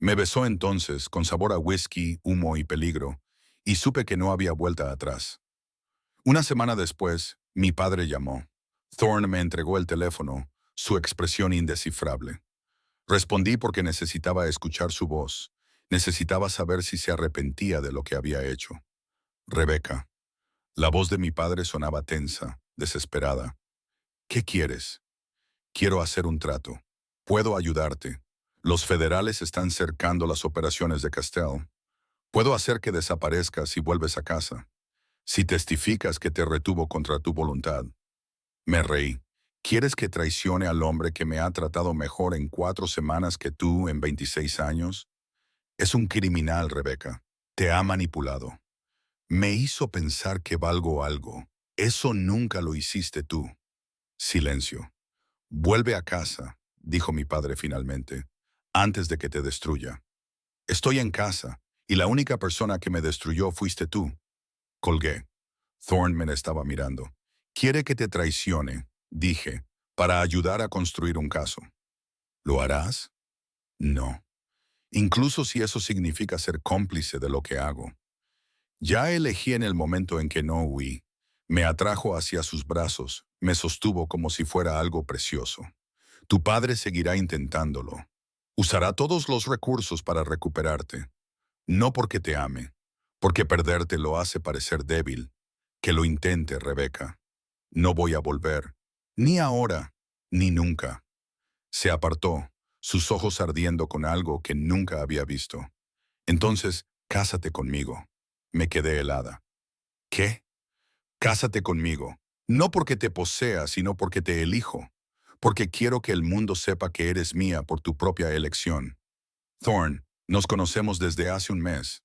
Me besó entonces, con sabor a whisky, humo y peligro, y supe que no había vuelta atrás. Una semana después, mi padre llamó. Thorne me entregó el teléfono, su expresión indescifrable. Respondí porque necesitaba escuchar su voz. Necesitaba saber si se arrepentía de lo que había hecho. Rebecca. La voz de mi padre sonaba tensa, desesperada. ¿Qué quieres? Quiero hacer un trato. Puedo ayudarte. Los federales están cercando las operaciones de Castell. Puedo hacer que desaparezcas si vuelves a casa. Si testificas que te retuvo contra tu voluntad. Me reí. ¿Quieres que traicione al hombre que me ha tratado mejor en 4 semanas que tú en 26 años? Es un criminal, Rebecca. Te ha manipulado. Me hizo pensar que valgo algo. Eso nunca lo hiciste tú. Silencio. Vuelve a casa, dijo mi padre finalmente, antes de que te destruya. Estoy en casa, y la única persona que me destruyó fuiste tú. Colgué. Thorne me estaba mirando. Quiere que te traicione, dije, para ayudar a construir un caso. ¿Lo harás? No. Incluso si eso significa ser cómplice de lo que hago. Ya elegí en el momento en que no huí. Me atrajo hacia sus brazos, me sostuvo como si fuera algo precioso. Tu padre seguirá intentándolo. Usará todos los recursos para recuperarte. No porque te ame, porque perderte lo hace parecer débil. Que lo intente, Rebecca. No voy a volver. Ni ahora, ni nunca. Se apartó, sus ojos ardiendo con algo que nunca había visto. Entonces, cásate conmigo. Me quedé helada. ¿Qué? Cásate conmigo. No porque te posea, sino porque te elijo. Porque quiero que el mundo sepa que eres mía por tu propia elección. Thorne, nos conocemos desde hace un mes.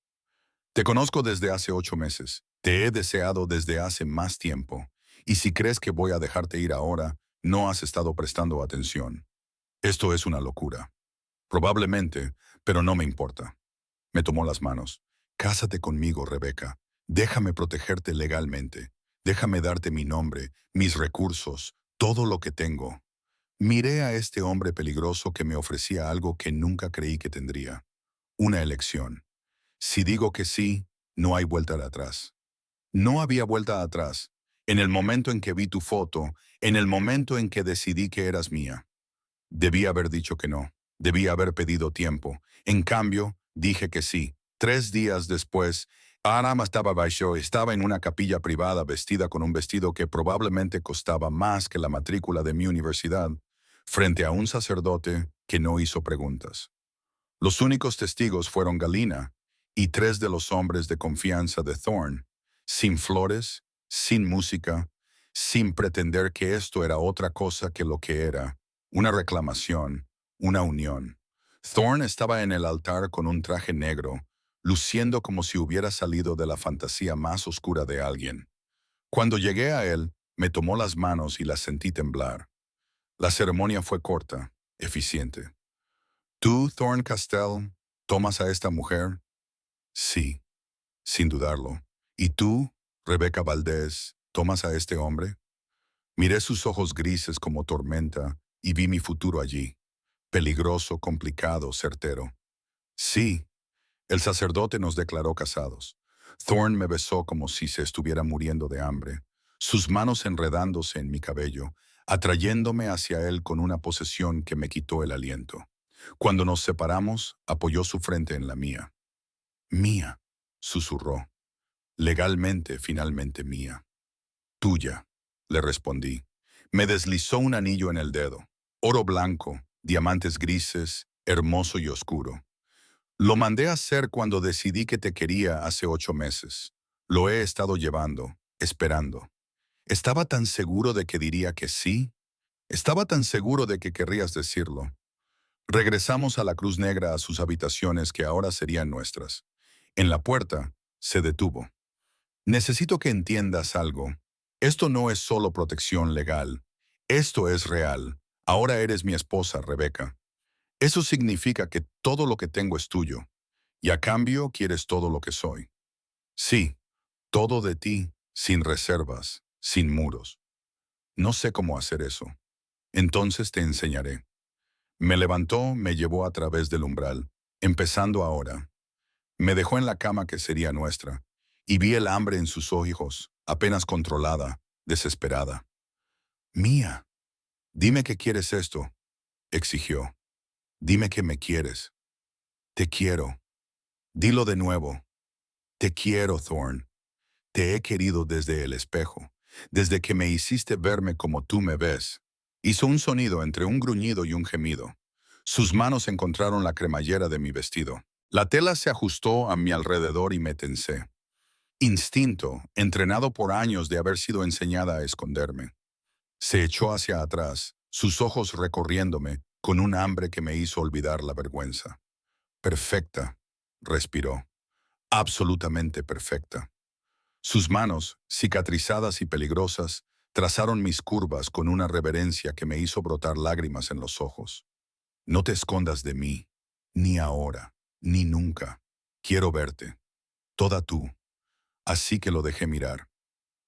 Te conozco desde hace 8 meses. Te he deseado desde hace más tiempo. Y si crees que voy a dejarte ir ahora, no has estado prestando atención. Esto es una locura. Probablemente, pero no me importa. Me tomó las manos. Cásate conmigo, Rebecca. Déjame protegerte legalmente. Déjame darte mi nombre, mis recursos, todo lo que tengo. Miré a este hombre peligroso que me ofrecía algo que nunca creí que tendría. Una elección. Si digo que sí, no hay vuelta atrás. No había vuelta atrás. En el momento en que vi tu foto, en el momento en que decidí que eras mía. Debí haber dicho que no. Debí haber pedido tiempo. En cambio, dije que sí. 3 días después, Aram estaba en una capilla privada vestida con un vestido que probablemente costaba más que la matrícula de mi universidad, frente a un sacerdote que no hizo preguntas. Los únicos testigos fueron Galina y 3 de los hombres de confianza de Thorne, sin flores, sin música, sin pretender que esto era otra cosa que lo que era, una reclamación, una unión. Thorne estaba en el altar con un traje negro, luciendo como si hubiera salido de la fantasía más oscura de alguien. Cuando llegué a él, me tomó las manos y las sentí temblar. La ceremonia fue corta, eficiente. ¿Tú, Thorne Castell, tomas a esta mujer? Sí, sin dudarlo. ¿Y tú, Rebecca Valdez, tomas a este hombre? Miré sus ojos grises como tormenta y vi mi futuro allí. peligroso, complicado, certero. Sí, el sacerdote nos declaró casados. Thorne me besó como si se estuviera muriendo de hambre, sus manos enredándose en mi cabello, atrayéndome hacia él con una posesión que me quitó el aliento. Cuando nos separamos, apoyó su frente en la mía. Mía, susurró. Legalmente, finalmente mía. Tuya, le respondí. Me deslizó un anillo en el dedo. Oro blanco, diamantes grises, hermoso y oscuro. Lo mandé a hacer cuando decidí que te quería hace 8 meses. Lo he estado llevando, esperando. Estaba tan seguro de que diría que sí. Estaba tan seguro de que querrías decirlo. Regresamos a la Cruz Negra a sus habitaciones que ahora serían nuestras. En la puerta, se detuvo. Necesito que entiendas algo. Esto no es solo protección legal. Esto es real. Ahora eres mi esposa, Rebeca. Eso significa que todo lo que tengo es tuyo. Y a cambio quieres todo lo que soy. Sí, todo de ti, sin reservas, sin muros. No sé cómo hacer eso. Entonces te enseñaré. Me levantó, me llevó a través del umbral, empezando ahora. Me dejó en la cama que sería nuestra, y vi el hambre en sus ojos, apenas controlada, desesperada. Mía, dime que quieres esto, exigió. Dime que me quieres. Te quiero. Dilo de nuevo. Te quiero, Thorne. Te he querido desde el espejo, desde que me hiciste verme como tú me ves. Hizo un sonido entre un gruñido y un gemido. Sus manos encontraron la cremallera de mi vestido. La tela se ajustó a mi alrededor y me tensé. Instinto, entrenado por años de haber sido enseñada a esconderme. Se echó hacia atrás, sus ojos recorriéndome, con un hambre que me hizo olvidar la vergüenza. Perfecta, respiró. Absolutamente perfecta. Sus manos, cicatrizadas y peligrosas, trazaron mis curvas con una reverencia que me hizo brotar lágrimas en los ojos. No te escondas de mí, ni ahora, ni nunca. Quiero verte, toda tú. Así que lo dejé mirar,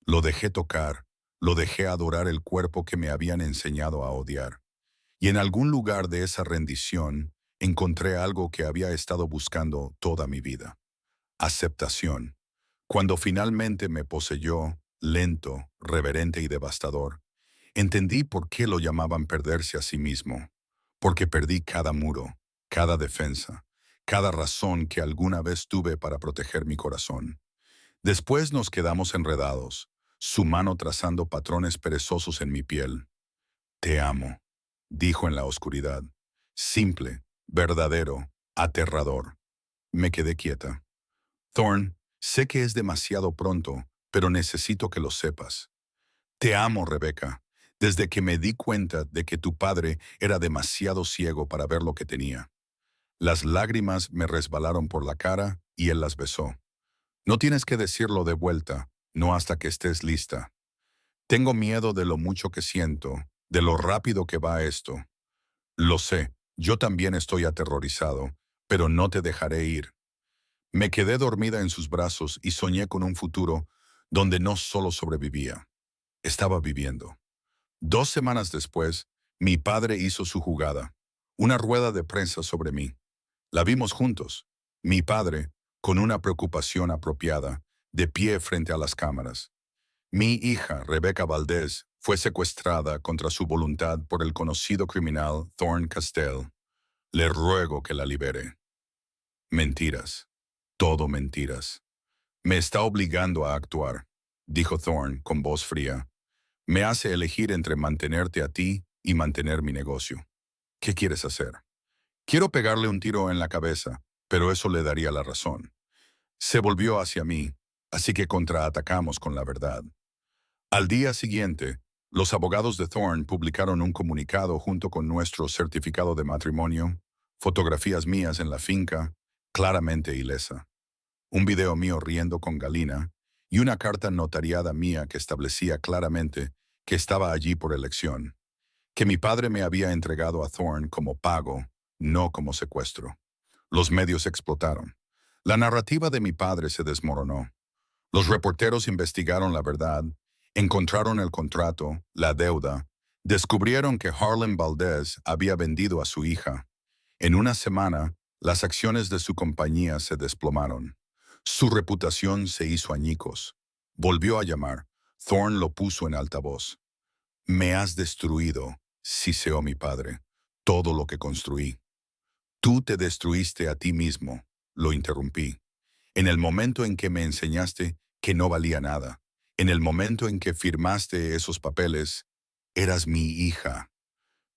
lo dejé tocar, lo dejé adorar el cuerpo que me habían enseñado a odiar. Y en algún lugar de esa rendición encontré algo que había estado buscando toda mi vida. Aceptación. Cuando finalmente me poseyó, lento, reverente y devastador, entendí por qué lo llamaban perderse a sí mismo. Porque perdí cada muro, cada defensa, cada razón que alguna vez tuve para proteger mi corazón. Después nos quedamos enredados, su mano trazando patrones perezosos en mi piel. Te amo, dijo en la oscuridad. Simple, verdadero, aterrador. Me quedé quieta. Thorne, sé que es demasiado pronto, pero necesito que lo sepas. Te amo, Rebeca, desde que me di cuenta de que tu padre era demasiado ciego para ver lo que tenía. Las lágrimas me resbalaron por la cara y él las besó. No tienes que decirlo de vuelta, no hasta que estés lista. Tengo miedo de lo mucho que siento, de lo rápido que va esto. Lo sé, yo también estoy aterrorizado, pero no te dejaré ir. Me quedé dormida en sus brazos y soñé con un futuro donde no solo sobrevivía, estaba viviendo. 2 semanas después, mi padre hizo su jugada, una rueda de prensa sobre mí. La vimos juntos, mi padre, con una preocupación apropiada, de pie frente a las cámaras. Mi hija, Rebecca Valdez, fue secuestrada contra su voluntad por el conocido criminal Thorne Castell. Le ruego que la libere. Mentiras. Todo mentiras. Me está obligando a actuar, dijo Thorne con voz fría. Me hace elegir entre mantenerte a ti y mantener mi negocio. ¿Qué quieres hacer? Quiero pegarle un tiro en la cabeza, pero eso le daría la razón. Se volvió hacia mí, así que contraatacamos con la verdad. Al día siguiente, los abogados de Thorne publicaron un comunicado junto con nuestro certificado de matrimonio, fotografías mías en la finca, claramente ilesa, un video mío riendo con Galina y una carta notariada mía que establecía claramente que estaba allí por elección, que mi padre me había entregado a Thorne como pago, no como secuestro. Los medios explotaron. La narrativa de mi padre se desmoronó. Los reporteros investigaron la verdad, encontraron el contrato, la deuda, Descubrieron que Harlan Valdez había vendido a su hija. En una semana, las acciones de su compañía se desplomaron. Su reputación se hizo añicos. Volvió a llamar. Thorne lo puso en altavoz. Me has destruido, siseó mi padre, todo lo que construí. Tú te destruiste a ti mismo, lo interrumpí. En el momento en que me enseñaste que no valía nada, en el momento en que firmaste esos papeles, eras mi hija.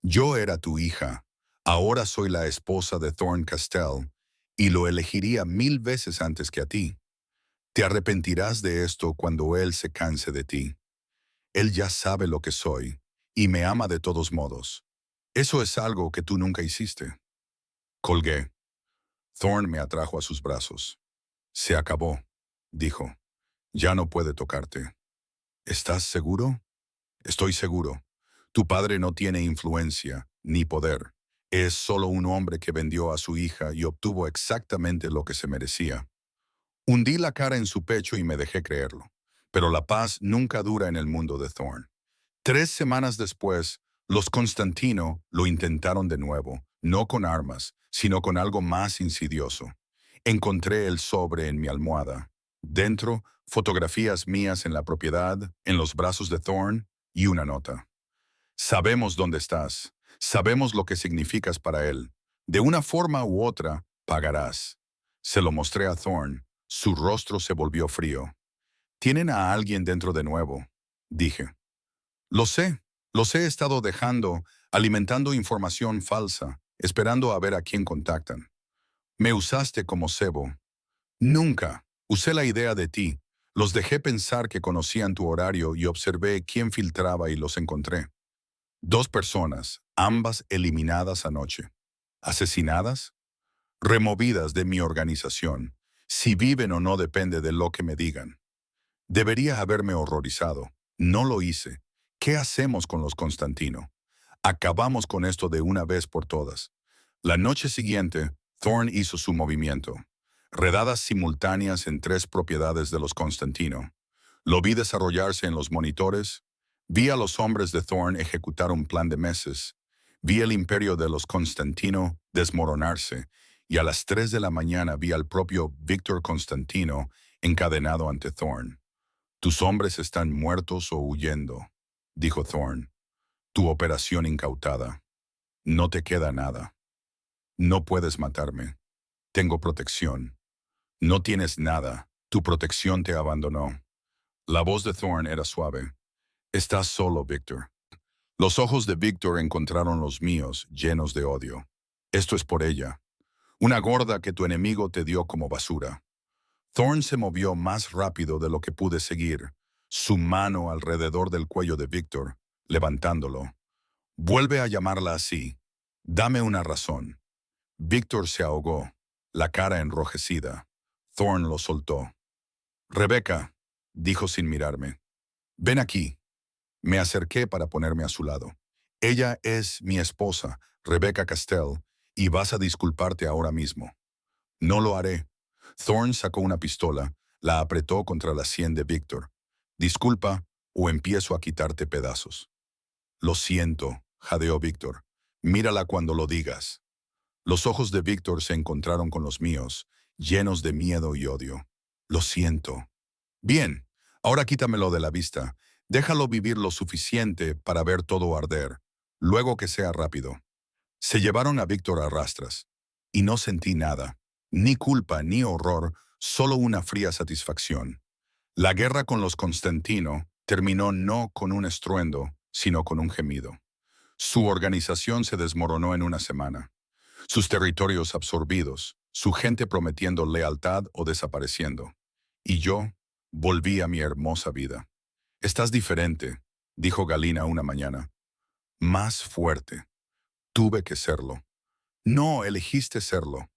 Yo era tu hija. Ahora soy la esposa de Thorne Castell y lo elegiría 1000 veces antes que a ti. Te arrepentirás de esto cuando él se canse de ti. Él ya sabe lo que soy y me ama de todos modos. Eso es algo que tú nunca hiciste. Colgué. Thorne me atrajo a sus brazos. Se acabó, dijo. Ya no puede tocarte. ¿Estás seguro? Estoy seguro. Tu padre no tiene influencia ni poder. Es solo un hombre que vendió a su hija y obtuvo exactamente lo que se merecía. Hundí la cara en su pecho y me dejé creerlo. Pero la paz nunca dura en el mundo de Thorne. 3 semanas después, los Constantino lo intentaron de nuevo, no con armas, sino con algo más insidioso. Encontré el sobre en mi almohada. Dentro, fotografías mías en la propiedad, en los brazos de Thorne y una nota. Sabemos dónde estás. Sabemos lo que significas para él. De una forma u otra, pagarás. Se lo mostré a Thorne. Su rostro se volvió frío. Tienen a alguien dentro de nuevo, dije. Lo sé. Los he estado dejando, alimentando información falsa, esperando a ver a quién contactan. Me usaste como cebo. Nunca. Usé la idea de ti. Los dejé pensar que conocían tu horario y observé quién filtraba y los encontré. 2 personas, ambas eliminadas anoche. ¿Asesinadas? Removidas de mi organización. Si viven o no depende de lo que me digan. Debería haberme horrorizado. No lo hice. ¿Qué hacemos con los Constantino? Acabamos con esto de una vez por todas. La noche siguiente, Thorne hizo su movimiento. Redadas simultáneas en 3 propiedades de los Constantino. Lo vi desarrollarse en los monitores. Vi a los hombres de Thorne ejecutar un plan de meses. Vi el imperio de los Constantino desmoronarse. Y a las 3 de la mañana vi al propio Víctor Constantino encadenado ante Thorne. Tus hombres están muertos o huyendo, dijo Thorne. Tu operación incautada. No te queda nada. No puedes matarme. Tengo protección. No tienes nada. Tu protección te abandonó. La voz de Thorne era suave. Estás solo, Víctor. Los ojos de Víctor encontraron los míos, llenos de odio. Esto es por ella. Una gorda que tu enemigo te dio como basura. Thorne se movió más rápido de lo que pude seguir, su mano alrededor del cuello de Víctor, levantándolo. Vuelve a llamarla así. Dame una razón. Víctor se ahogó, la cara enrojecida. Thorne lo soltó. Rebecca, dijo sin mirarme. Ven aquí. Me acerqué para ponerme a su lado. Ella es mi esposa, Rebecca Castell, y vas a disculparte ahora mismo. No lo haré. Thorne sacó una pistola, la apretó contra la sien de Víctor. Disculpa, o empiezo a quitarte pedazos. Lo siento, jadeó Víctor. Mírala cuando lo digas. Los ojos de Víctor se encontraron con los míos, llenos de miedo y odio. Lo siento. Bien, ahora quítamelo de la vista. Déjalo vivir lo suficiente para ver todo arder. Luego que sea rápido. Se llevaron a Víctor a rastras. Y no sentí nada. Ni culpa ni horror, solo una fría satisfacción. La guerra con los Constantino terminó no con un estruendo, sino con un gemido. Su organización se desmoronó en una semana. Sus territorios absorbidos, su gente prometiendo lealtad o desapareciendo. Y yo volví a mi hermosa vida. Estás diferente, dijo Galina una mañana. Más fuerte. Tuve que serlo. No elegiste serlo.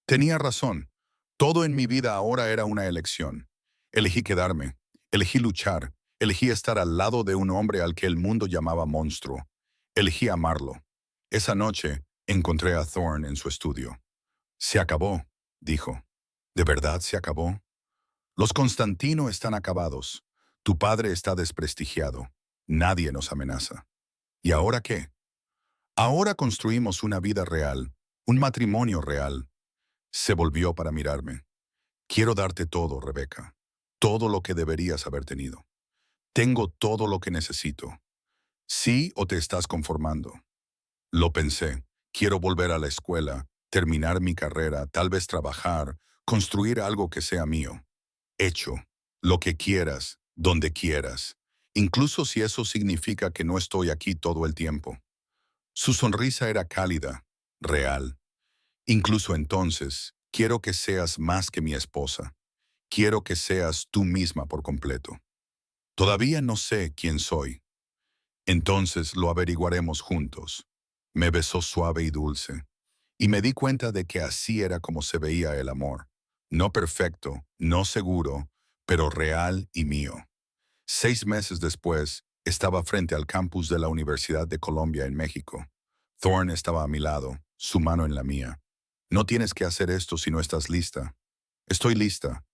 Tenía razón. Todo en mi vida ahora era una elección. Elegí quedarme. Elegí luchar. Elegí estar al lado de un hombre al que el mundo llamaba monstruo. Elegí amarlo. Esa noche encontré a Thorne en su estudio. Se acabó, dijo. ¿De verdad se acabó? Los Constantino están acabados. Tu padre está desprestigiado. Nadie nos amenaza. ¿Y ahora qué? Ahora construimos una vida real, un matrimonio real. Se volvió para mirarme. Quiero darte todo, Rebeca. Todo lo que deberías haber tenido. Tengo todo lo que necesito. ¿Sí o te estás conformando? Lo pensé. Quiero volver a la escuela, terminar mi carrera, tal vez trabajar, construir algo que sea mío. Hecho. Lo que quieras, donde quieras. Incluso si eso significa que no estoy aquí todo el tiempo. Su sonrisa era cálida, real. Incluso entonces, quiero que seas más que mi esposa. Quiero que seas tú misma por completo. Todavía no sé quién soy. Entonces lo averiguaremos juntos. Me besó suave y dulce. Y me di cuenta de que así era como se veía el amor. No perfecto, no seguro, pero real y mío. 6 meses después, estaba frente al campus de la Universidad de Colombia en México. Thorne estaba a mi lado, su mano en la mía. No tienes que hacer esto si no estás lista. Estoy lista.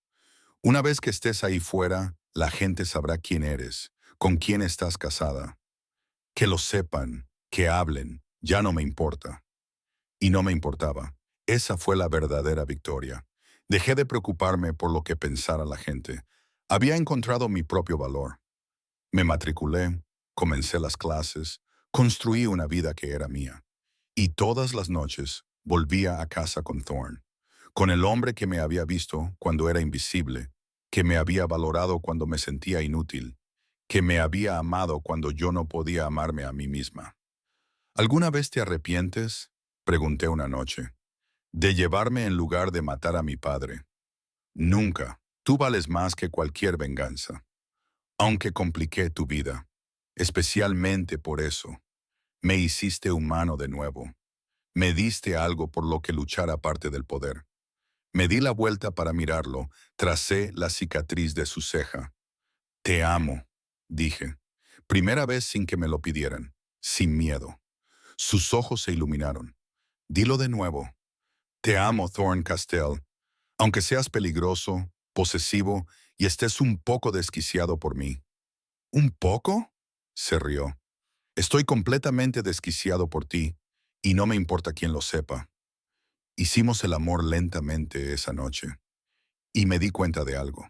Una vez que estés ahí fuera, la gente sabrá quién eres, con quién estás casada. Que lo sepan, que hablen, ya no me importa. Y no me importaba. Esa fue la verdadera victoria. Dejé de preocuparme por lo que pensara la gente. Había encontrado mi propio valor. Me matriculé, comencé las clases, construí una vida que era mía. Y todas las noches volvía a casa con Thorne, con el hombre que me había visto cuando era invisible, que me había valorado cuando me sentía inútil, que me había amado cuando yo no podía amarme a mí misma. ¿Alguna vez te arrepientes? Pregunté una noche. De llevarme en lugar de matar a mi padre. Nunca. Tú vales más que cualquier venganza. Aunque compliqué tu vida. Especialmente por eso. Me hiciste humano de nuevo. Me diste algo por lo que luchar aparte del poder. Me di la vuelta para mirarlo, tracé la cicatriz de su ceja. Te amo, dije. Primera vez sin que me lo pidieran, sin miedo. Sus ojos se iluminaron. Dilo de nuevo. Te amo, Thorne Castell, aunque seas peligroso, posesivo y estés un poco desquiciado por mí. ¿Un poco? Se rió. Estoy completamente desquiciado por ti, y no me importa quién lo sepa. Hicimos el amor lentamente esa noche, y me di cuenta de algo.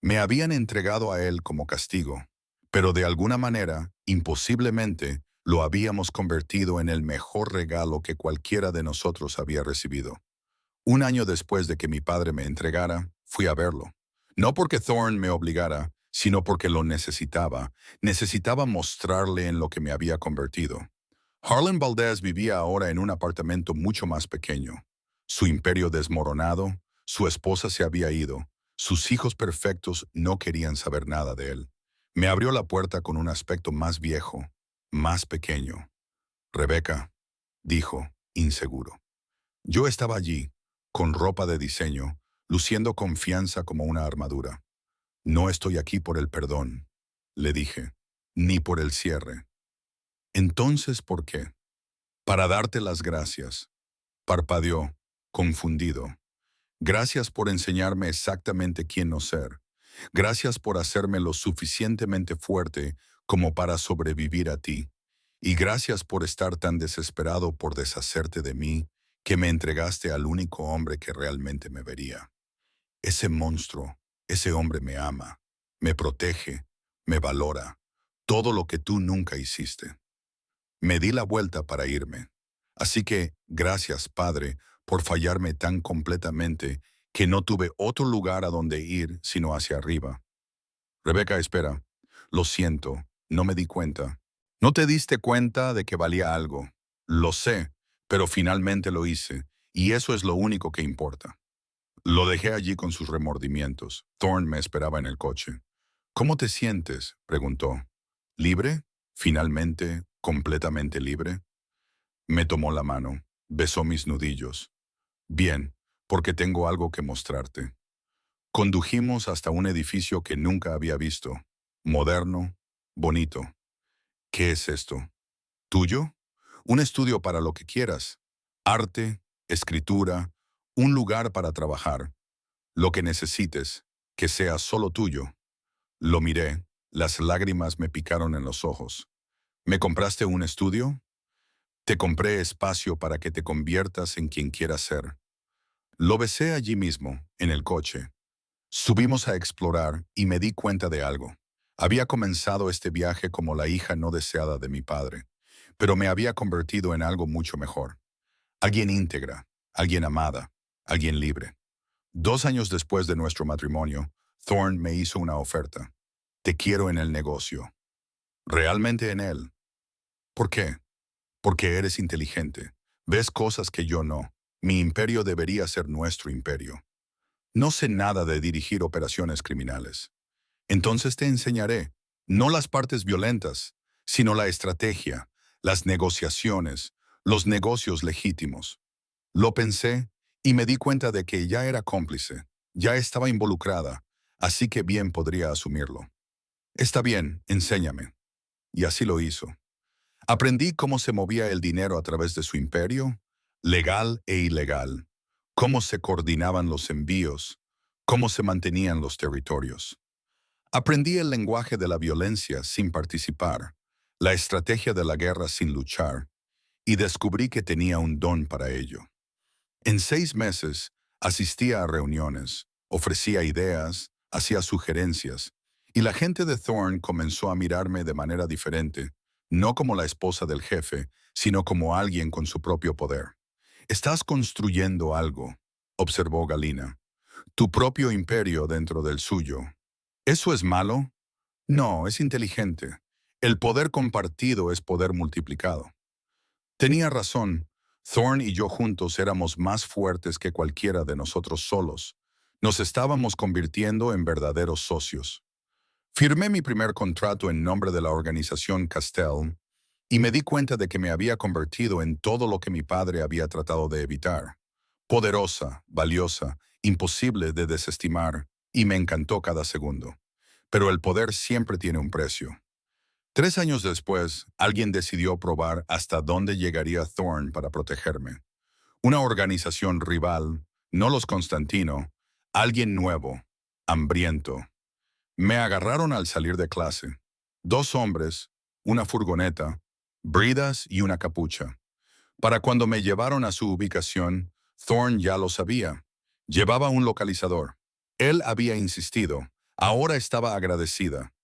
Me habían entregado a él como castigo, pero de alguna manera, imposiblemente, lo habíamos convertido en el mejor regalo que cualquiera de nosotros había recibido. Un año después de que mi padre me entregara, fui a verlo. No porque Thorne me obligara, sino porque lo necesitaba. Necesitaba mostrarle en lo que me había convertido. Harlan Valdez vivía ahora en un apartamento mucho más pequeño. Su imperio desmoronado, su esposa se había ido, sus hijos perfectos no querían saber nada de él. Me abrió la puerta con un aspecto más viejo, más pequeño. Rebeca, dijo, inseguro. Yo estaba allí, con ropa de diseño, luciendo confianza como una armadura. No estoy aquí por el perdón, le dije, ni por el cierre. Entonces, ¿por qué? Para darte las gracias. Parpadeó, confundido. Gracias por enseñarme exactamente quién no ser. Gracias por hacerme lo suficientemente fuerte como para sobrevivir a ti. Y gracias por estar tan desesperado por deshacerte de mí que me entregaste al único hombre que realmente me vería. Ese monstruo, ese hombre me ama, me protege, me valora, todo lo que tú nunca hiciste. Me di la vuelta para irme. Así que, gracias, Padre, por fallarme tan completamente que no tuve otro lugar a donde ir sino hacia arriba. Rebeca, espera. Lo siento, no me di cuenta. No te diste cuenta de que valía algo. Lo sé, pero finalmente lo hice, y eso es lo único que importa. Lo dejé allí con sus remordimientos. Thorne me esperaba en el coche. ¿Cómo te sientes? Preguntó. ¿Libre? ¿Finalmente, completamente libre? Me tomó la mano, besó mis nudillos. Bien, porque tengo algo que mostrarte. Condujimos hasta un edificio que nunca había visto. Moderno, bonito. ¿Qué es esto? ¿Tuyo? Un estudio para lo que quieras. Arte, escritura, un lugar para trabajar. Lo que necesites, que sea solo tuyo. Lo miré, las lágrimas me picaron en los ojos. ¿Me compraste un estudio? Te compré espacio para que te conviertas en quien quieras ser. Lo besé allí mismo, en el coche. Subimos a explorar y me di cuenta de algo. Había comenzado este viaje como la hija no deseada de mi padre, pero me había convertido en algo mucho mejor. Alguien íntegra, alguien amada, alguien libre. 2 años después de nuestro matrimonio, Thorne me hizo una oferta. Te quiero en el negocio. Realmente en él. ¿Por qué? Porque eres inteligente. Ves cosas que yo no. Mi imperio debería ser nuestro imperio. No sé nada de dirigir operaciones criminales. Entonces te enseñaré, no las partes violentas, sino la estrategia, las negociaciones, los negocios legítimos. Lo pensé y me di cuenta de que ya era cómplice, ya estaba involucrada, así que bien podría asumirlo. Está bien, enséñame. Y así lo hizo. Aprendí cómo se movía el dinero a través de su imperio, legal e ilegal, cómo se coordinaban los envíos, cómo se mantenían los territorios. Aprendí el lenguaje de la violencia sin participar, la estrategia de la guerra sin luchar, y descubrí que tenía un don para ello. En 6 meses asistía a reuniones, ofrecía ideas, hacía sugerencias, y la gente de Thorne comenzó a mirarme de manera diferente, no como la esposa del jefe, sino como alguien con su propio poder. Estás construyendo algo, observó Galina, tu propio imperio dentro del suyo. ¿Eso es malo? No, es inteligente. El poder compartido es poder multiplicado. Tenía razón. Thorne y yo juntos éramos más fuertes que cualquiera de nosotros solos. Nos estábamos convirtiendo en verdaderos socios. Firmé mi primer contrato en nombre de la organización Castell y me di cuenta de que me había convertido en todo lo que mi padre había tratado de evitar. Poderosa, valiosa, imposible de desestimar, y me encantó cada segundo. Pero el poder siempre tiene un precio. 3 años después, alguien decidió probar hasta dónde llegaría Thorne para protegerme. Una organización rival, no los Constantino, alguien nuevo, hambriento. Me agarraron al salir de clase. 2 hombres, una furgoneta, bridas y una capucha. Para cuando me llevaron a su ubicación, Thorne ya lo sabía. Llevaba un localizador. Él había insistido. Ahora estaba agradecida.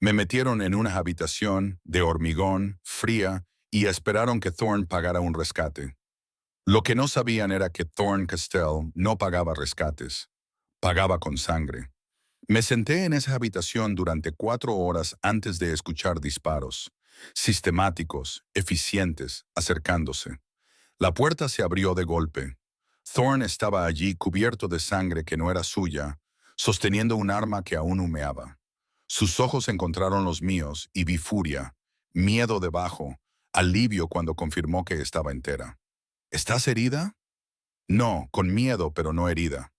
Me metieron en una habitación de hormigón, fría, y esperaron que Thorne pagara un rescate. Lo que no sabían era que Thorne Castell no pagaba rescates, pagaba con sangre. Me senté en esa habitación durante 4 horas antes de escuchar disparos, sistemáticos, eficientes, acercándose. La puerta se abrió de golpe. Thorne estaba allí cubierto de sangre que no era suya, sosteniendo un arma que aún humeaba. Sus ojos encontraron los míos y vi furia, miedo debajo, alivio cuando confirmó que estaba entera. ¿Estás herida? No, con miedo, pero no herida.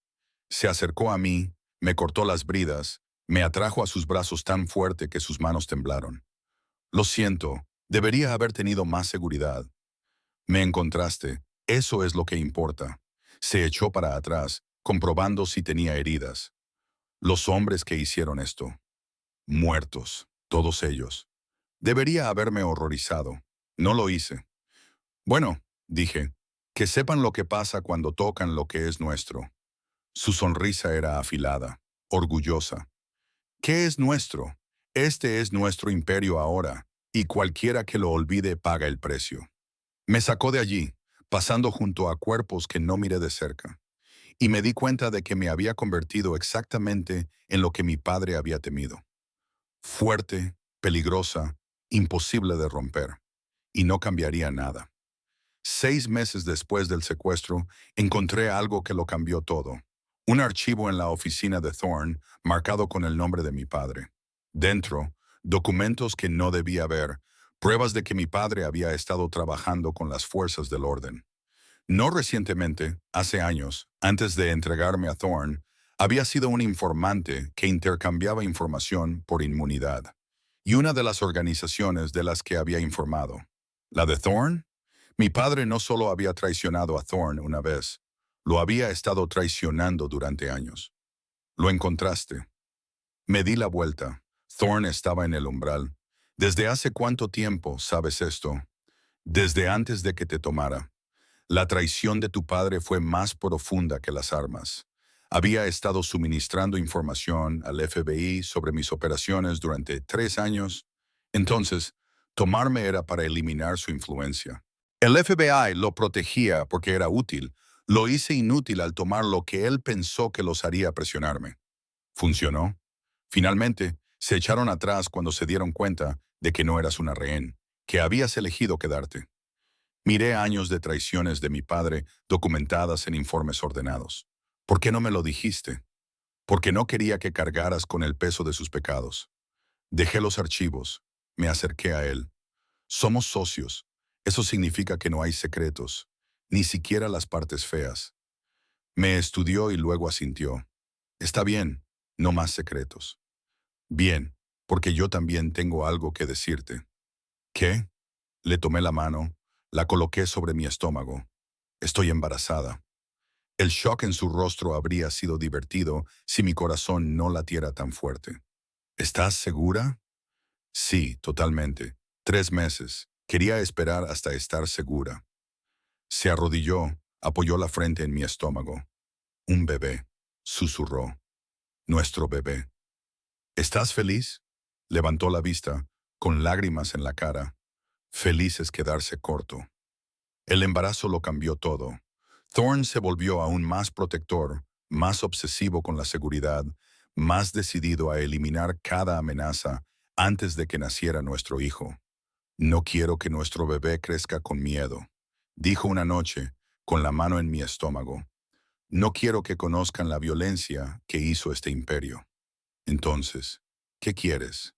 Se acercó a mí, me cortó las bridas, me atrajo a sus brazos tan fuerte que sus manos temblaron. Lo siento, debería haber tenido más seguridad. Me encontraste, eso es lo que importa. Se echó para atrás, comprobando si tenía heridas. Los hombres que hicieron esto. Muertos, todos ellos. Debería haberme horrorizado. No lo hice. Bueno, dije, que sepan lo que pasa cuando tocan lo que es nuestro. Su sonrisa era afilada, orgullosa. ¿Qué es nuestro? Este es nuestro imperio ahora, y cualquiera que lo olvide paga el precio. Me sacó de allí, pasando junto a cuerpos que no miré de cerca, y me di cuenta de que me había convertido exactamente en lo que mi padre había temido. Fuerte, peligrosa, imposible de romper, y no cambiaría nada. 6 meses después del secuestro, encontré algo que lo cambió todo. Un archivo en la oficina de Thorne, marcado con el nombre de mi padre. Dentro, documentos que no debía ver, pruebas de que mi padre había estado trabajando con las fuerzas del orden. No recientemente, hace años, antes de entregarme a Thorne, había sido un informante que intercambiaba información por inmunidad. Y una de las organizaciones de las que había informado, la de Thorne, mi padre no solo había traicionado a Thorne una vez, lo había estado traicionando durante años. Lo encontraste. Me di la vuelta. Thorne estaba en el umbral. ¿Desde hace cuánto tiempo sabes esto? Desde antes de que te tomara. La traición de tu padre fue más profunda que las armas. Había estado suministrando información al FBI sobre mis operaciones durante 3 años. Entonces, tomarme era para eliminar su influencia. El FBI lo protegía porque era útil. Lo hice inútil al tomar lo que él pensó que los haría presionarme. Funcionó. Finalmente, se echaron atrás cuando se dieron cuenta de que no eras una rehén, que habías elegido quedarte. Miré años de traiciones de mi padre documentadas en informes ordenados. ¿Por qué no me lo dijiste? Porque no quería que cargaras con el peso de sus pecados. Dejé los archivos. Me acerqué a él. Somos socios. Eso significa que no hay secretos, ni siquiera las partes feas. Me estudió y luego asintió. Está bien, no más secretos. Bien, porque yo también tengo algo que decirte. ¿Qué? Le tomé la mano, la coloqué sobre mi estómago. Estoy embarazada. El shock en su rostro habría sido divertido si mi corazón no latiera tan fuerte. ¿Estás segura? Sí, totalmente. 3 meses. Quería esperar hasta estar segura. Se arrodilló, apoyó la frente en mi estómago. Un bebé, susurró. Nuestro bebé. ¿Estás feliz? Levantó la vista, con lágrimas en la cara. Feliz es quedarse corto. El embarazo lo cambió todo. Thorne se volvió aún más protector, más obsesivo con la seguridad, más decidido a eliminar cada amenaza antes de que naciera nuestro hijo. No quiero que nuestro bebé crezca con miedo, dijo una noche, con la mano en mi estómago. No quiero que conozcan la violencia que hizo este imperio. Entonces, ¿qué quieres?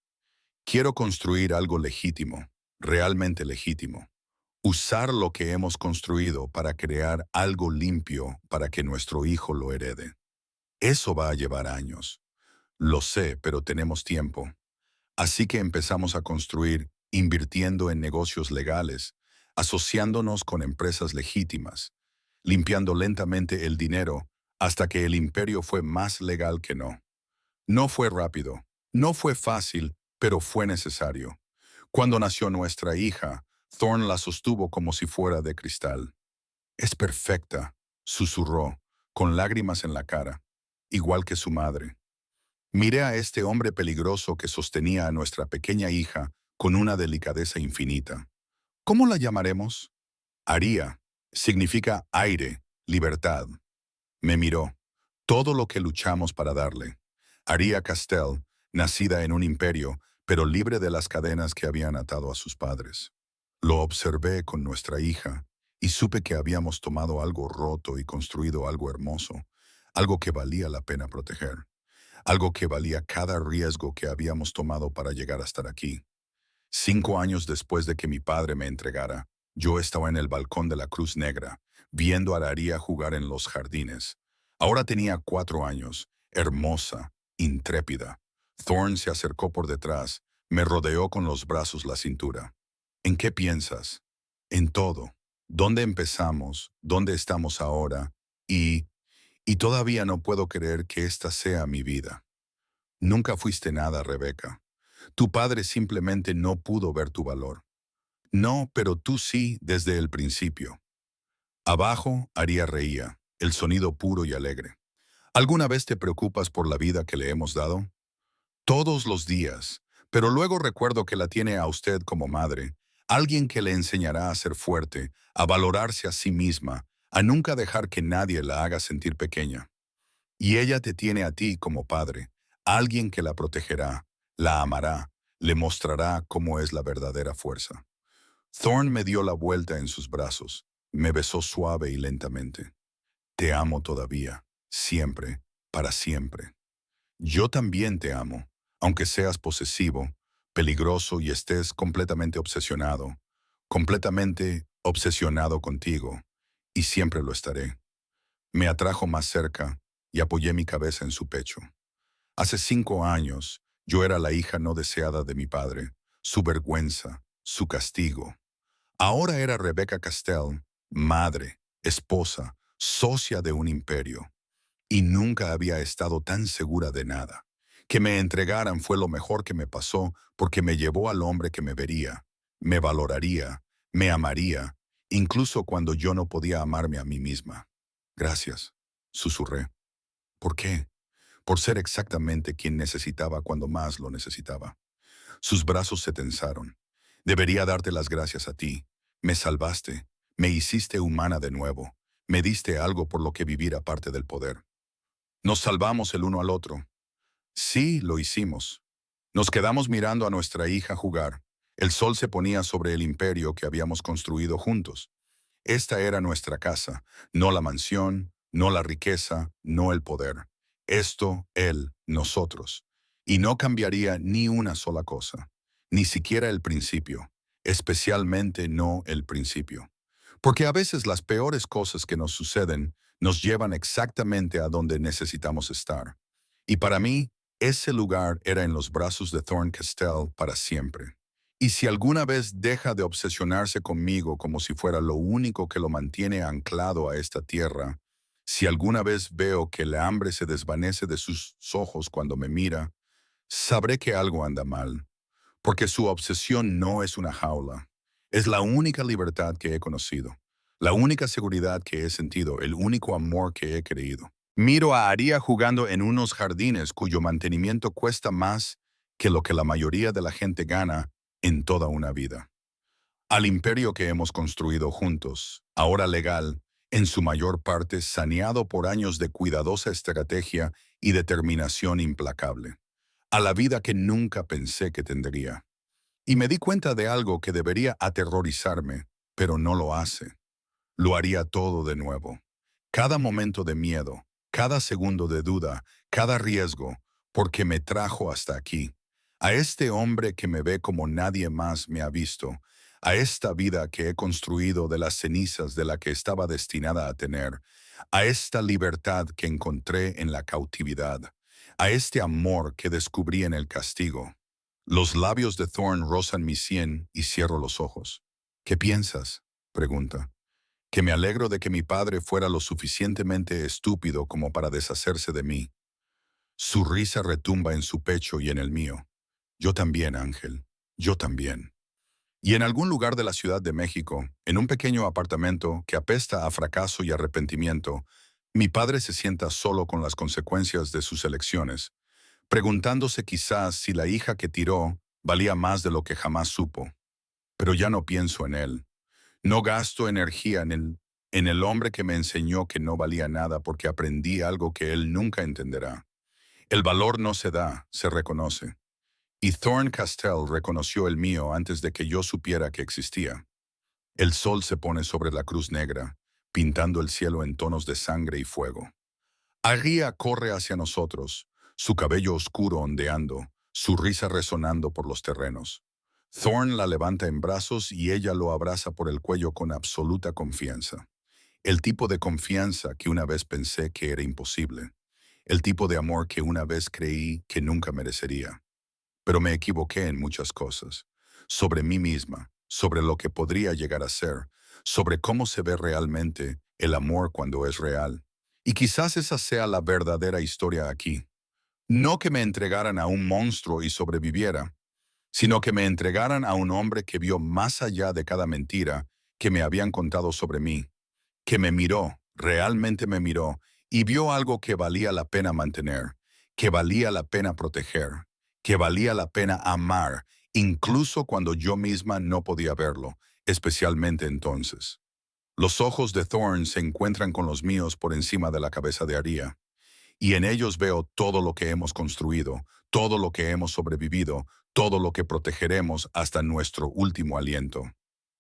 Quiero construir algo legítimo, realmente legítimo. Usar lo que hemos construido para crear algo limpio para que nuestro hijo lo herede. Eso va a llevar años. Lo sé, pero tenemos tiempo. Así que empezamos a construir invirtiendo en negocios legales, asociándonos con empresas legítimas, limpiando lentamente el dinero hasta que el imperio fue más legal que no. No fue rápido, no fue fácil, pero fue necesario. Cuando nació nuestra hija, Thorne la sostuvo como si fuera de cristal. Es perfecta, susurró, con lágrimas en la cara, igual que su madre. Miré a este hombre peligroso que sostenía a nuestra pequeña hija con una delicadeza infinita. ¿Cómo la llamaremos? Aria. Significa aire, libertad. Me miró. Todo lo que luchamos para darle. Aria Castell, nacida en un imperio, pero libre de las cadenas que habían atado a sus padres. Lo observé con nuestra hija y supe que habíamos tomado algo roto y construido algo hermoso, algo que valía la pena proteger, algo que valía cada riesgo que habíamos tomado para llegar a estar aquí. 5 años después de que mi padre me entregara, yo estaba en el balcón de la Cruz Negra, viendo a Aria jugar en los jardines. Ahora tenía 4 años, hermosa, intrépida. Thorne se acercó por detrás, me rodeó con los brazos la cintura. ¿En qué piensas? En todo. ¿Dónde empezamos? ¿Dónde estamos ahora? Y todavía no puedo creer que esta sea mi vida. Nunca fuiste nada, Rebeca. Tu padre simplemente no pudo ver tu valor. No, pero tú sí desde el principio. Abajo, Aria reía, el sonido puro y alegre. ¿Alguna vez te preocupas por la vida que le hemos dado? Todos los días, pero luego recuerdo que la tiene a usted como madre, alguien que le enseñará a ser fuerte, a valorarse a sí misma, a nunca dejar que nadie la haga sentir pequeña. Y ella te tiene a ti como padre, alguien que la protegerá, la amará, le mostrará cómo es la verdadera fuerza. Thorne me dio la vuelta en sus brazos, me besó suave y lentamente. Te amo todavía, siempre, para siempre. Yo también te amo, aunque seas posesivo, peligroso y estés completamente obsesionado contigo, y siempre lo estaré. Me atrajo más cerca y apoyé mi cabeza en su pecho. Hace 5 años, yo era la hija no deseada de mi padre, su vergüenza, su castigo. Ahora era Rebecca Castell, madre, esposa, socia de un imperio, y nunca había estado tan segura de nada. Que me entregaran fue lo mejor que me pasó porque me llevó al hombre que me vería, me valoraría, me amaría, incluso cuando yo no podía amarme a mí misma. Gracias, susurré. ¿Por qué? Por ser exactamente quien necesitaba cuando más lo necesitaba. Sus brazos se tensaron. Debería darte las gracias a ti. Me salvaste, me hiciste humana de nuevo, me diste algo por lo que vivir aparte del poder. Nos salvamos el uno al otro. Sí, lo hicimos. Nos quedamos mirando a nuestra hija jugar. El sol se ponía sobre el imperio que habíamos construido juntos. Esta era nuestra casa, no la mansión, no la riqueza, no el poder. Esto, él, nosotros. Y no cambiaría ni una sola cosa, ni siquiera el principio, especialmente no el principio. Porque a veces las peores cosas que nos suceden nos llevan exactamente a donde necesitamos estar. Y para mí, ese lugar era en los brazos de Thorne Castell para siempre. Y si alguna vez deja de obsesionarse conmigo como si fuera lo único que lo mantiene anclado a esta tierra, si alguna vez veo que el hambre se desvanece de sus ojos cuando me mira, sabré que algo anda mal, porque su obsesión no es una jaula. Es la única libertad que he conocido, la única seguridad que he sentido, el único amor que he creído. Miro a Aria jugando en unos jardines cuyo mantenimiento cuesta más que lo que la mayoría de la gente gana en toda una vida. Al imperio que hemos construido juntos, ahora legal, en su mayor parte saneado por años de cuidadosa estrategia y determinación implacable. A la vida que nunca pensé que tendría. Y me di cuenta de algo que debería aterrorizarme, pero no lo hace. Lo haría todo de nuevo. Cada momento de miedo, cada segundo de duda, cada riesgo, porque me trajo hasta aquí. A este hombre que me ve como nadie más me ha visto, a esta vida que he construido de las cenizas de la que estaba destinada a tener, a esta libertad que encontré en la cautividad, a este amor que descubrí en el castigo. Los labios de Thorne rozan mi sien y cierro los ojos. ¿Qué piensas?, pregunta. Que me alegro de que mi padre fuera lo suficientemente estúpido como para deshacerse de mí. Su risa retumba en su pecho y en el mío. Yo también, Ángel, yo también. Y en algún lugar de la Ciudad de México, en un pequeño apartamento que apesta a fracaso y arrepentimiento, mi padre se sienta solo con las consecuencias de sus elecciones, preguntándose quizás si la hija que tiró valía más de lo que jamás supo. Pero ya no pienso en él. No gasto energía en el hombre que me enseñó que no valía nada porque aprendí algo que él nunca entenderá. El valor no se da, se reconoce. Y Thorne Castell reconoció el mío antes de que yo supiera que existía. El sol se pone sobre la cruz negra, pintando el cielo en tonos de sangre y fuego. Aria corre hacia nosotros, su cabello oscuro ondeando, su risa resonando por los terrenos. Thorne la levanta en brazos y ella lo abraza por el cuello con absoluta confianza. El tipo de confianza que una vez pensé que era imposible. El tipo de amor que una vez creí que nunca merecería. Pero me equivoqué en muchas cosas. Sobre mí misma, sobre lo que podría llegar a ser, sobre cómo se ve realmente el amor cuando es real. Y quizás esa sea la verdadera historia aquí. No que me entregaran a un monstruo y sobreviviera, sino que me entregaran a un hombre que vio más allá de cada mentira que me habían contado sobre mí, que me miró, realmente me miró, y vio algo que valía la pena mantener, que valía la pena proteger, que valía la pena amar, incluso cuando yo misma no podía verlo, especialmente entonces. Los ojos de Thorne se encuentran con los míos por encima de la cabeza de Aria, y en ellos veo todo lo que hemos construido, todo lo que hemos sobrevivido, todo lo que protegeremos hasta nuestro último aliento.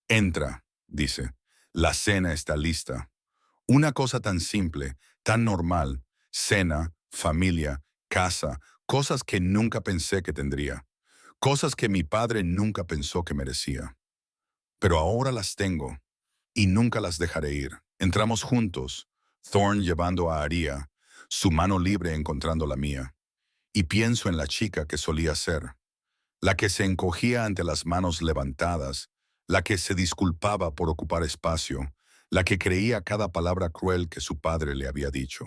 Entra, dice. La cena está lista. Una cosa tan simple, tan normal, cena, familia, casa, cosas que nunca pensé que tendría, cosas que mi padre nunca pensó que merecía. Pero ahora las tengo, y nunca las dejaré ir. Entramos juntos, Thorne llevando a Aria, su mano libre encontrando la mía, y pienso en la chica que solía ser, la que se encogía ante las manos levantadas, la que se disculpaba por ocupar espacio, la que creía cada palabra cruel que su padre le había dicho.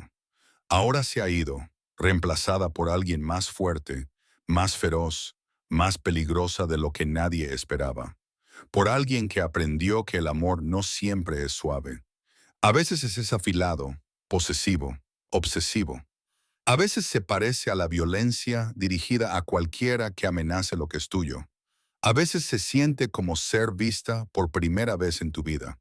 Ahora se ha ido, reemplazada por alguien más fuerte, más feroz, más peligrosa de lo que nadie esperaba, por alguien que aprendió que el amor no siempre es suave. A veces es afilado, posesivo, obsesivo. A veces se parece a la violencia dirigida a cualquiera que amenace lo que es tuyo. A veces se siente como ser vista por primera vez en tu vida.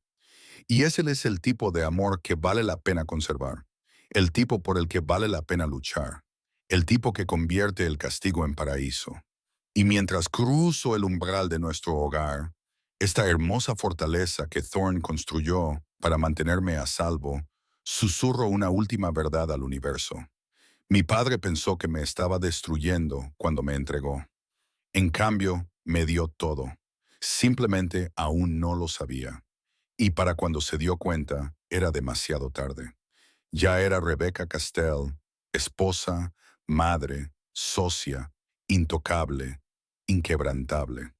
Y ese es el tipo de amor que vale la pena conservar, el tipo por el que vale la pena luchar, el tipo que convierte el castigo en paraíso. Y mientras cruzo el umbral de nuestro hogar, esta hermosa fortaleza que Thorne construyó para mantenerme a salvo, susurro una última verdad al universo. Mi padre pensó que me estaba destruyendo cuando me entregó. En cambio, me dio todo. Simplemente aún no lo sabía. Y para cuando se dio cuenta, era demasiado tarde. Ya era Rebecca Castell, esposa, madre, socia, intocable, inquebrantable.